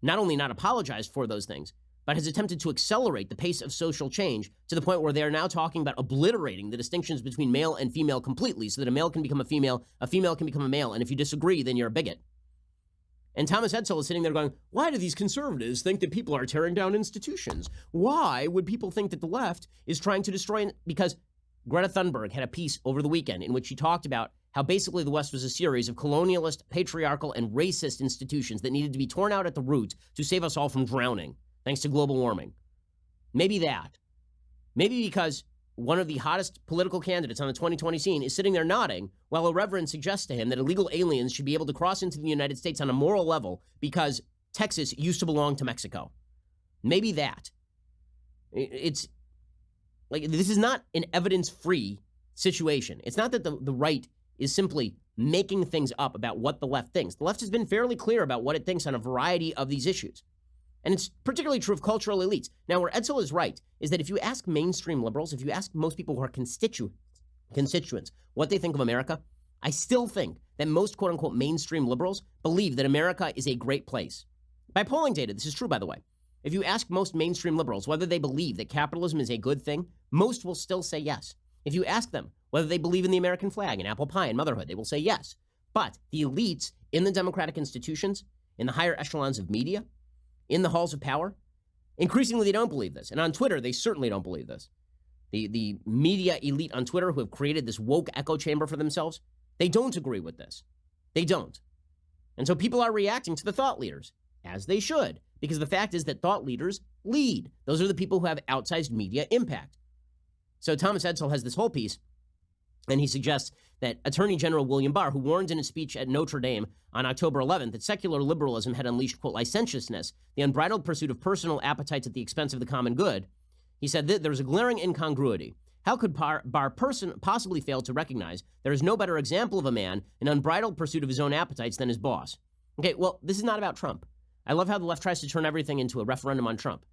only not apologized for those things, but has attempted to accelerate the pace of social change to the point where they are now talking about obliterating the distinctions between male and female completely, so that a male can become a female can become a male, and if you disagree, then you're a bigot. And Thomas Edsall is sitting there going, why do these conservatives think that people are tearing down institutions? Why would people think that the left is trying to destroy? Because Greta Thunberg had a piece over the weekend in which she talked about how basically the West was a series of colonialist, patriarchal, and racist institutions that needed to be torn out at the root to save us all from drowning, thanks to global warming. Maybe that. Maybe because one of the hottest political candidates on the 2020 scene is sitting there nodding while a reverend suggests to him that illegal aliens should be able to cross into the United States on a moral level because Texas used to belong to Mexico. Maybe that. It's like, this is not an evidence-free situation. It's not that the right is simply making things up about what the left thinks. The left has been fairly clear about what it thinks on a variety of these issues. And it's particularly true of cultural elites. Now, where Edsel is right is that if you ask mainstream liberals, if you ask most people who are constituents what they think of America, I still think that most quote-unquote mainstream liberals believe that America is a great place. By polling data, this is true, by the way. If you ask most mainstream liberals whether they believe that capitalism is a good thing, most will still say yes. If you ask them whether they believe in the American flag and apple pie and motherhood, they will say yes. But the elites in the democratic institutions, in the higher echelons of media, in the halls of power, increasingly they don't believe this. And on Twitter, they certainly don't believe this. The media elite on Twitter who have created this woke echo chamber for themselves, they don't agree with this. They don't. And so people are reacting to the thought leaders, as they should, because the fact is that thought leaders lead. Those are the people who have outsized media impact. So Thomas Edsel has this whole piece, and he suggests that Attorney General William Barr, who warned in a speech at Notre Dame on October 11th that secular liberalism had unleashed, quote, licentiousness, the unbridled pursuit of personal appetites at the expense of the common good, he said that there's a glaring incongruity. How could Barr possibly fail to recognize there is no better example of a man in unbridled pursuit of his own appetites than his boss? Okay, well, this is not about Trump. I love how the left tries to turn everything into a referendum on Trump.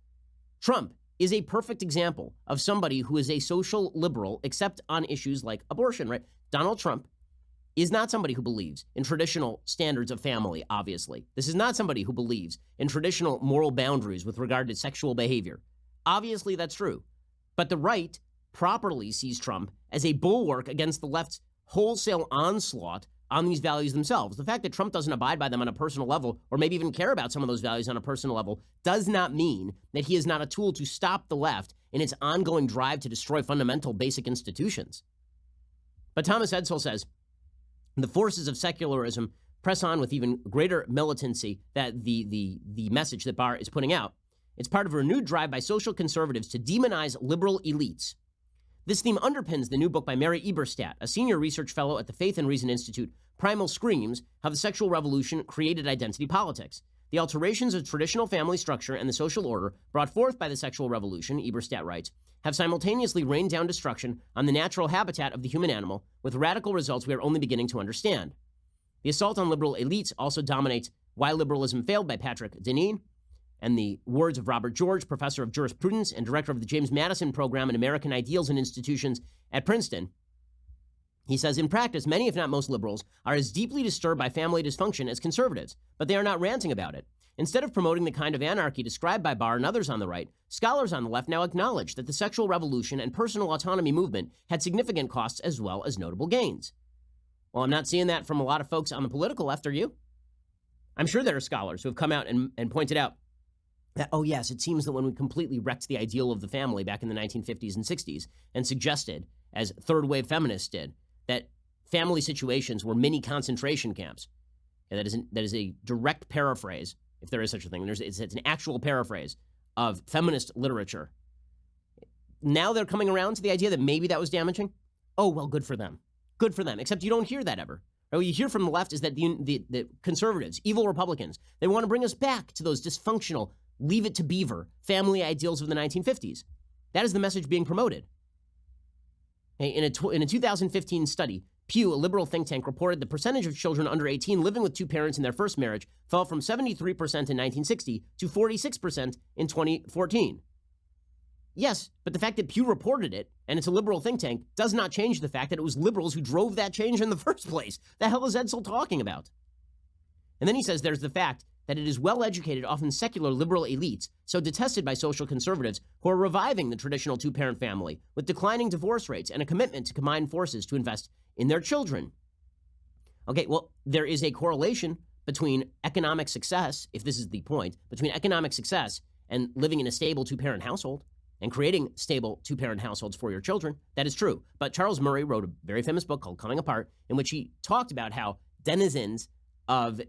Trump is a perfect example of somebody who is a social liberal, except on issues like abortion, right? Donald Trump is not somebody who believes in traditional standards of family, obviously. This is not somebody who believes in traditional moral boundaries with regard to sexual behavior. Obviously, that's true. But the right properly sees Trump as a bulwark against the left's wholesale onslaught on these values themselves. The fact that Trump doesn't abide by them on a personal level, or maybe even care about some of those values on a personal level, does not mean that he is not a tool to stop the left in its ongoing drive to destroy fundamental basic institutions. But Thomas Edsel says, the forces of secularism press on with even greater militancy that the message that Barr is putting out. It's part of a renewed drive by social conservatives to demonize liberal elites. This theme underpins the new book by Mary Eberstadt, a senior research fellow at the Faith and Reason Institute, Primal Screams, How the Sexual Revolution Created Identity Politics. The alterations of traditional family structure and the social order brought forth by the sexual revolution, Eberstadt writes, have simultaneously rained down destruction on the natural habitat of the human animal, with radical results we are only beginning to understand. The assault on liberal elites also dominates Why Liberalism Failed by Patrick Deneen, and the words of Robert George, professor of jurisprudence and director of the James Madison Program in American Ideals and Institutions at Princeton. He says, in practice, many, if not most liberals, are as deeply disturbed by family dysfunction as conservatives, but they are not ranting about it. Instead of promoting the kind of anarchy described by Barr and others on the right, scholars on the left now acknowledge that the sexual revolution and personal autonomy movement had significant costs as well as notable gains. Well, I'm not seeing that from a lot of folks on the political left, are you? I'm sure there are scholars who have come out and pointed out that, oh yes, it seems that when we completely wrecked the ideal of the family back in the 1950s and 60s and suggested, as third-wave feminists did, that family situations were mini concentration camps. And that is a direct paraphrase, if there is such a thing. It's an actual paraphrase of feminist literature. Now they're coming around to the idea that maybe that was damaging. Oh, well, good for them. Good for them. Except you don't hear that ever. What you hear from the left is that the conservatives, evil Republicans, they want to bring us back to those dysfunctional, leave it to Beaver family ideals of the 1950s. That is the message being promoted. In a 2015 study, Pew, a liberal think tank, reported the percentage of children under 18 living with two parents in their first marriage fell from 73% in 1960 to 46% in 2014. Yes, but the fact that Pew reported it, and it's a liberal think tank, does not change the fact that it was liberals who drove that change in the first place. The hell is Edsel talking about? And then he says there's the fact that it is well-educated, often secular liberal elites, so detested by social conservatives, who are reviving the traditional two-parent family with declining divorce rates and a commitment to combine forces to invest in their children. Okay, well, there is a correlation between economic success, if this is the point, between economic success and living in a stable two-parent household. and creating stable two-parent households for your children. That is true. But Charles Murray wrote a very famous book called Coming Apart, in which he talked about how denizens of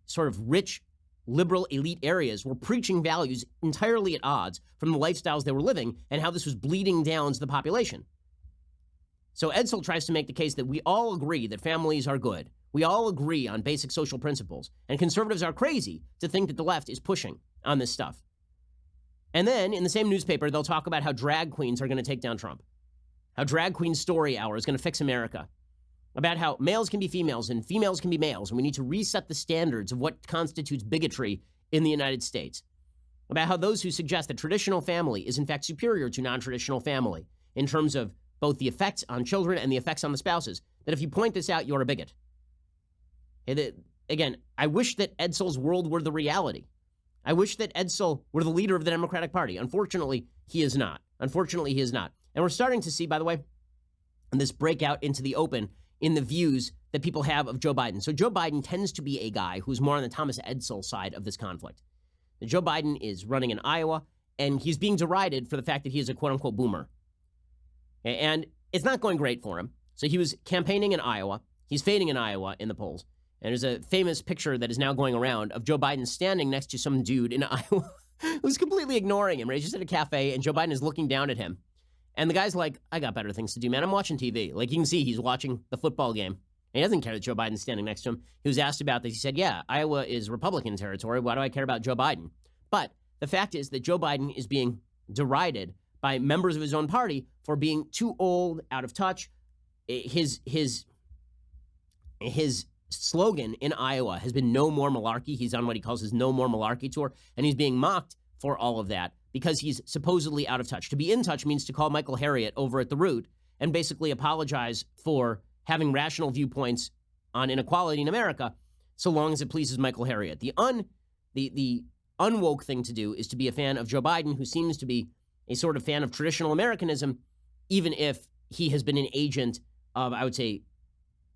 sort of rich, liberal elite areas were preaching values entirely at odds from the lifestyles they were living, and how this was bleeding down to the population. So Edsel tries to make the case that we all agree that families are good. We all agree on basic social principles, and conservatives are crazy to think that the left is pushing on this stuff. And then in the same newspaper, they'll talk about how drag queens are going to take down Trump, how drag queen story hour is going to fix America, about how males can be females and females can be males, and we need to reset the standards of what constitutes bigotry in the United States, about how those who suggest that traditional family is in fact superior to non-traditional family in terms of both the effects on children and the effects on the spouses, that if you point this out, you're a bigot. Again, I wish that Edsel's world were the reality. I wish that Edsel were the leader of the Democratic Party. Unfortunately, he is not. Unfortunately, he is not. And we're starting to see, by the way, this breakout into the open in the views that people have of Joe Biden. So Joe Biden tends to be a guy who's more on the Thomas Edsel side of this conflict. Joe Biden is running in Iowa, and he's being derided for the fact that he is a quote-unquote boomer. And it's not going great for him. So he was campaigning in Iowa. He's fading in Iowa in the polls. And there's a famous picture that is now going around of Joe Biden standing next to some dude in Iowa who's completely ignoring him. Right? He's just at a cafe, and Joe Biden is looking down at him. And the guy's like, I got better things to do, man. I'm watching TV. Like, you can see he's watching the football game. And he doesn't care that Joe Biden's standing next to him. He was asked about this. He said, yeah, Iowa is Republican territory. Why do I care about Joe Biden? But the fact is that Joe Biden is being derided by members of his own party for being too old, out of touch. His slogan in Iowa has been no more malarkey. He's on what he calls his no more malarkey tour, and he's being mocked for all of that because he's supposedly out of touch. To be in touch means to call Michael Harriot over at The Root and basically apologize for having rational viewpoints on inequality in America, so long as it pleases Michael Harriot. The unwoke thing to do is to be a fan of Joe Biden, who seems to be a sort of fan of traditional Americanism, even if he has been an agent of, I would say,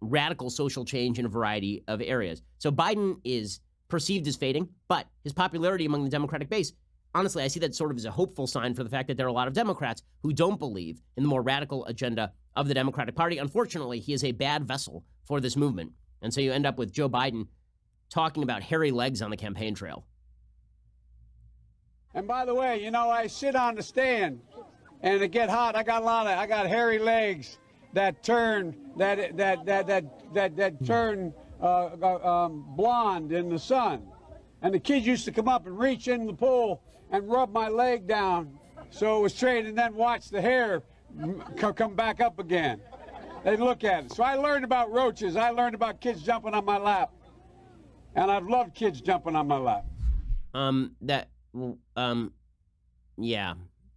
radical social change in a variety of areas. So Biden is perceived as fading, but his popularity among the Democratic base, honestly, I see that sort of as a hopeful sign for the fact that there are a lot of Democrats who don't believe in the more radical agenda of the Democratic Party. Unfortunately, he is a bad vessel for this movement. And so you end up with Joe Biden talking about hairy legs on the campaign trail. And by the way, you know, I sit on the stand and it get hot. I got hairy legs that turn turn blonde in the sun. And the kids used to come up and reach in the pool and rub my leg down so it was straight, and then watch the hair come back up again. They'd look at it. So I learned about roaches. I learned about kids jumping on my lap. And I've loved kids jumping on my lap. Yeah.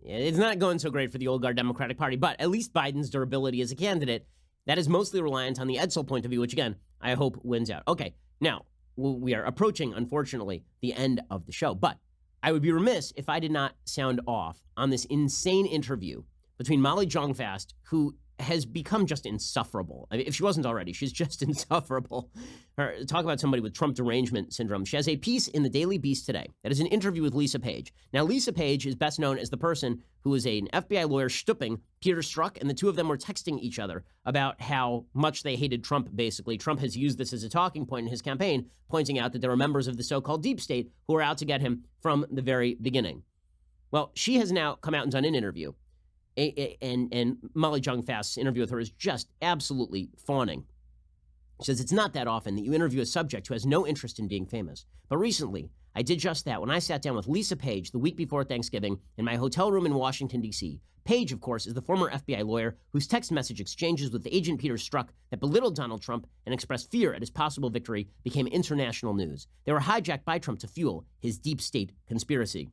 It's not going so great for the old guard Democratic Party, but at least Biden's durability as a candidate, that is mostly reliant on the Edsel point of view, which, again, I hope wins out. Okay, now, we are approaching, unfortunately, the end of the show, but I would be remiss if I did not sound off on this insane interview between Molly Jong-Fast, who has become just insufferable. I mean, if she wasn't already, she's just insufferable. Talk about somebody with Trump derangement syndrome. She has a piece in the Daily Beast today that is an interview with Lisa Page. Now, Lisa Page is best known as the person who is an FBI lawyer stooping Peter Strzok, and the two of them were texting each other about how much they hated Trump, basically. Trump has used this as a talking point in his campaign, pointing out that there are members of the so-called deep state who are out to get him from the very beginning. Well, she has now come out and done an interview. And Molly Jong-Fast's interview with her is just absolutely fawning. She says, it's not that often that you interview a subject who has no interest in being famous. But recently, I did just that when I sat down with Lisa Page the week before Thanksgiving in my hotel room in Washington, D.C. Page, of course, is the former FBI lawyer whose text message exchanges with Agent Peter Strzok that belittled Donald Trump and expressed fear at his possible victory became international news. They were hijacked by Trump to fuel his deep state conspiracy.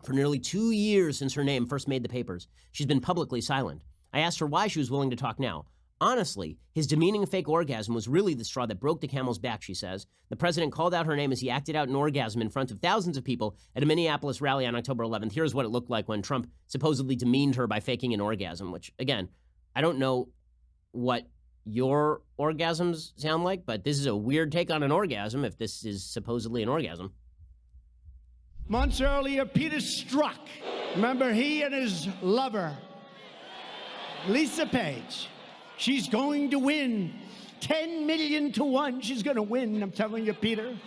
For nearly 2 years since her name first made the papers, she's been publicly silent. I asked her why she was willing to talk now. Honestly, his demeaning fake orgasm was really the straw that broke the camel's back, she says. The president called out her name as he acted out an orgasm in front of thousands of people at a Minneapolis rally on October 11th. Here's what it looked like when Trump supposedly demeaned her by faking an orgasm, which, again, I don't know what your orgasms sound like, but this is a weird take on an orgasm if this is supposedly an orgasm. Months earlier, Peter Strzok. Remember, he and his lover, Lisa Page. She's going to win 10 million to 1. She's going to win. I'm telling you, Peter.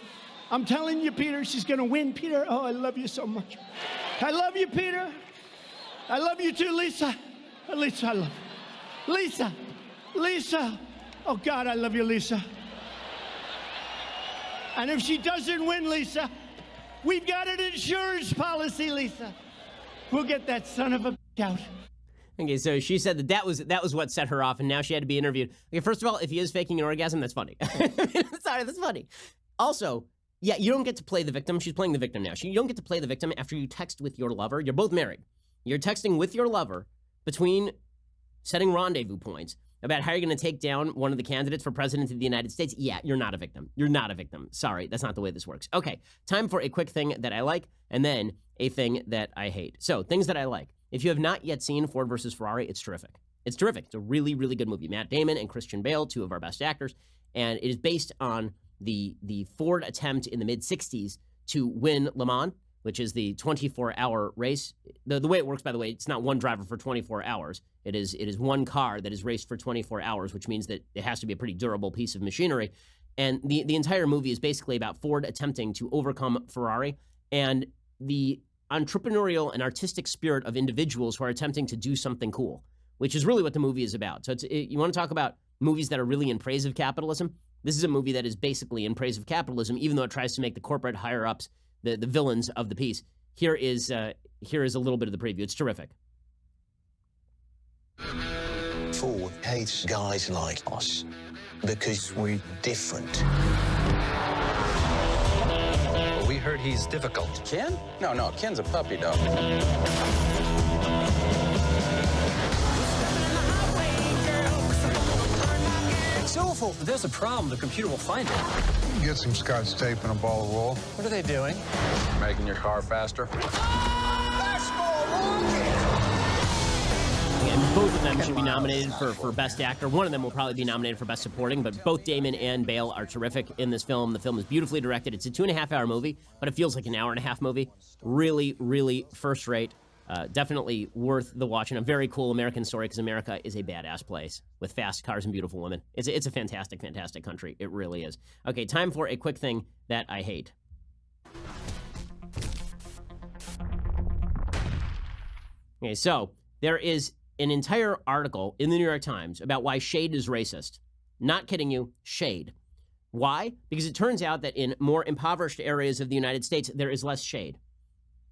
I'm telling you, Peter, she's going to win. Peter, oh, I love you so much. I love you, Peter. I love you too, Lisa. Lisa, I love you. Lisa. Lisa. Oh, God, I love you, Lisa. And if she doesn't win, Lisa, we've got an insurance policy, Lisa. We'll get that son of a out. Okay, so she said that was what set her off, and now she had to be interviewed. Okay, first of all, if he is faking an orgasm, that's funny. Sorry, that's funny. Also, yeah, you don't get to play the victim. She's playing the victim now. You don't get to play the victim after you text with your lover. You're both married. You're texting with your lover between setting rendezvous points about how you're going to take down one of the candidates for president of the United States. Yeah, you're not a victim. You're not a victim. Sorry, that's not the way this works. Okay, time for a quick thing that I like, and then a thing that I hate. So, things that I like. If you have not yet seen Ford versus Ferrari, it's terrific. It's terrific. It's a really, really good movie. Matt Damon and Christian Bale, two of our best actors, and it is based on the Ford attempt in the mid-'60s to win Le Mans, which is the 24-hour race. The way it works, by the way, it's not one driver for 24 hours. It is one car that is raced for 24 hours, which means that it has to be a pretty durable piece of machinery. And the entire movie is basically about Ford attempting to overcome Ferrari and the entrepreneurial and artistic spirit of individuals who are attempting to do something cool, which is really what the movie is about. So you want to talk about movies that are really in praise of capitalism? This is a movie that is basically in praise of capitalism, even though it tries to make the corporate higher-ups the villains of the piece. Here is a little bit of the preview. It's terrific. Ford hates guys like us because we're different. We heard he's difficult. Ken? No, Ken's a puppy dog. It's awful. If there's a problem, the computer will find it. Get some Scotch tape and a ball of wool. What are they doing? Making your car faster. And both of them should be nominated for Best Actor. One of them will probably be nominated for Best Supporting, but both Damon and Bale are terrific in this film. The film is beautifully directed. It's a 2.5-hour movie, but it feels like an hour-and-a-half movie. Really, really first-rate. Definitely worth the watch, and a very cool American story, because America is a badass place with fast cars and beautiful women. It's a fantastic, fantastic country. It really is. Okay, time for a quick thing that I hate. Okay, so there is an entire article in the New York Times about why shade is racist. Not kidding you, shade. Why? Because it turns out that in more impoverished areas of the United States, there is less shade.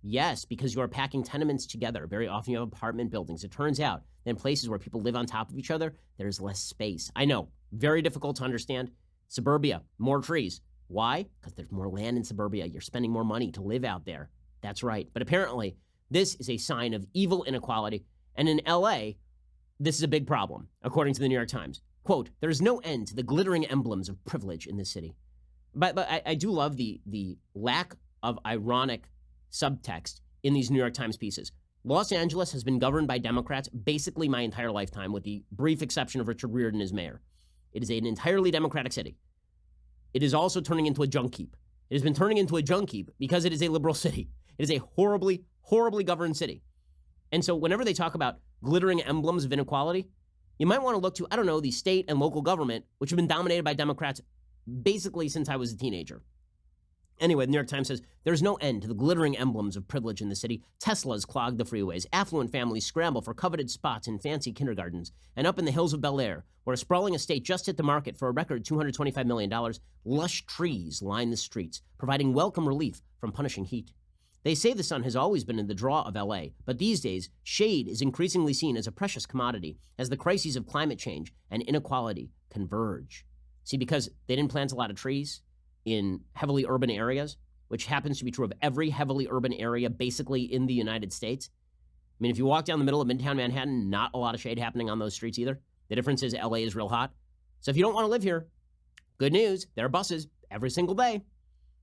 Yes, because you are packing tenements together. Very often you have apartment buildings. It turns out that in places where people live on top of each other, there's less space. I know, very difficult to understand. Suburbia, more trees. Why? Because there's more land in suburbia. You're spending more money to live out there. That's right. But apparently, this is a sign of evil inequality. And in LA, this is a big problem, according to the New York Times. Quote, there is no end to the glittering emblems of privilege in this city. But I do love the lack of ironic subtext in these New York Times pieces. Los Angeles has been governed by Democrats basically my entire lifetime, with the brief exception of Richard Riordan as mayor. It is an entirely Democratic city. It is also turning into a junk heap. It has been turning into a junk heap because it is a liberal city. It is a horribly, horribly governed city. And so whenever they talk about glittering emblems of inequality, you might want to look to, I don't know, the state and local government, which have been dominated by Democrats basically since I was a teenager. Anyway, the New York Times says, there's no end to the glittering emblems of privilege in the city. Teslas clog the freeways. Affluent families scramble for coveted spots in fancy kindergartens. And up in the hills of Bel Air, where a sprawling estate just hit the market for a record $225 million, lush trees line the streets, providing welcome relief from punishing heat. They say the sun has always been in the draw of LA, but these days, shade is increasingly seen as a precious commodity as the crises of climate change and inequality converge. See, because they didn't plant a lot of trees in heavily urban areas, which happens to be true of every heavily urban area basically in the United States. I mean, if you walk down the middle of Midtown Manhattan, not a lot of shade happening on those streets either. The difference is LA is real hot. So if you don't want to live here, good news, there are buses every single day.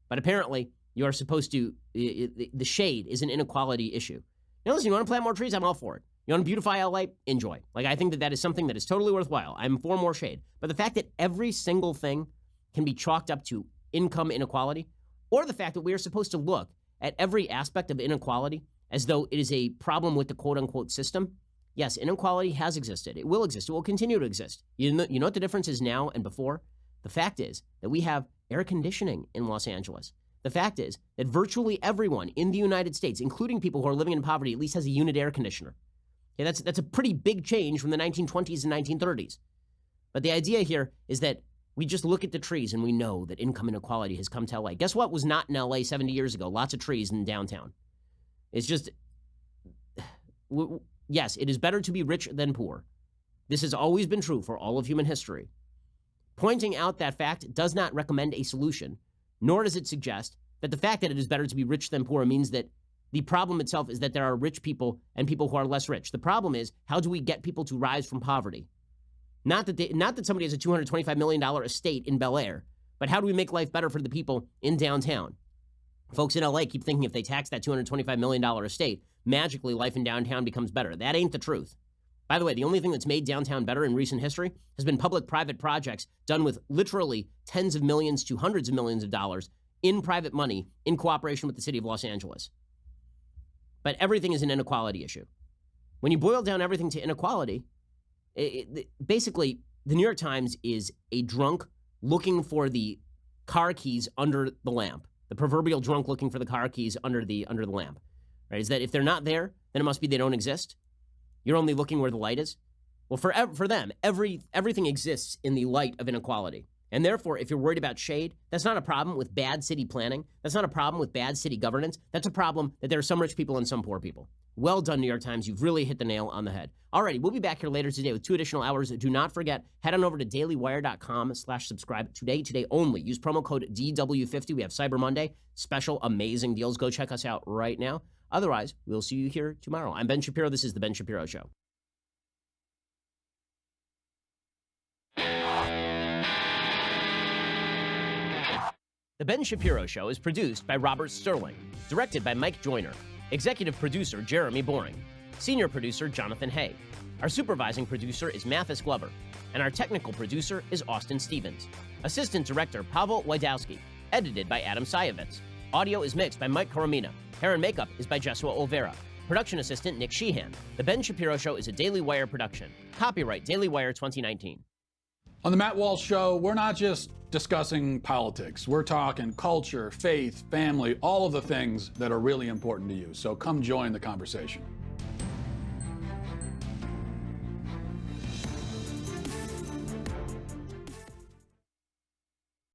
But apparently, you are supposed to, the shade is an inequality issue. Now listen, you want to plant more trees? I'm all for it. You want to beautify LA? Enjoy. Like, I think that is something that is totally worthwhile. I'm for more shade. But the fact that every single thing can be chalked up to income inequality, or the fact that we are supposed to look at every aspect of inequality as though it is a problem with the quote-unquote system, yes, inequality has existed. It will exist. It will continue to exist. You know what the difference is now and before? The fact is that we have air conditioning in Los Angeles. The fact is that virtually everyone in the United States, including people who are living in poverty, at least has a unit air conditioner. Okay, that's a pretty big change from the 1920s and 1930s. But the idea here is that we just look at the trees and we know that income inequality has come to LA. Guess what was not in LA 70 years ago? Lots of trees in downtown. It's just, yes, it is better to be rich than poor. This has always been true for all of human history. Pointing out that fact does not recommend a solution, nor does it suggest that the fact that it is better to be rich than poor means that the problem itself is that there are rich people and people who are less rich. The problem is, how do we get people to rise from poverty? Not that somebody has a $225 million estate in Bel Air, but how do we make life better for the people in downtown? Folks in LA keep thinking if they tax that $225 million estate, magically life in downtown becomes better. That ain't the truth. By the way, the only thing that's made downtown better in recent history has been public-private projects done with literally tens of millions to hundreds of millions of dollars in private money in cooperation with the city of Los Angeles. But everything is an inequality issue. When you boil down everything to inequality, basically, the New York Times is a drunk looking for the car keys under the lamp. The proverbial drunk looking for the car keys under the lamp. Right? Is that if they're not there, then it must be they don't exist. You're only looking where the light is. Well, for them, everything exists in the light of inequality. And therefore, if you're worried about shade, that's not a problem with bad city planning. That's not a problem with bad city governance. That's a problem that there are some rich people and some poor people. Well done, New York Times. You've really hit the nail on the head. Alrighty, we'll be back here later today with 2 additional hours. Do not forget, head on over to dailywire.com/subscribe today only. Use promo code DW50. We have Cyber Monday. Special, amazing deals. Go check us out right now. Otherwise, we'll see you here tomorrow. I'm Ben Shapiro. This is The Ben Shapiro Show. The Ben Shapiro Show is produced by Robert Sterling, directed by Mike Joyner, executive producer Jeremy Boring, senior producer Jonathan Hay. Our supervising producer is Mathis Glover, and our technical producer is Austin Stevens. Assistant director Pavel Wydowski, edited by Adam Sayevitz. Audio is mixed by Mike Coromina. Hair and makeup is by Jesua Olvera. Production assistant Nick Sheehan. The Ben Shapiro Show is a Daily Wire production. Copyright Daily Wire 2019. On the Matt Walsh Show, we're not just discussing politics. We're talking culture, faith, family, all of the things that are really important to you. So come join the conversation.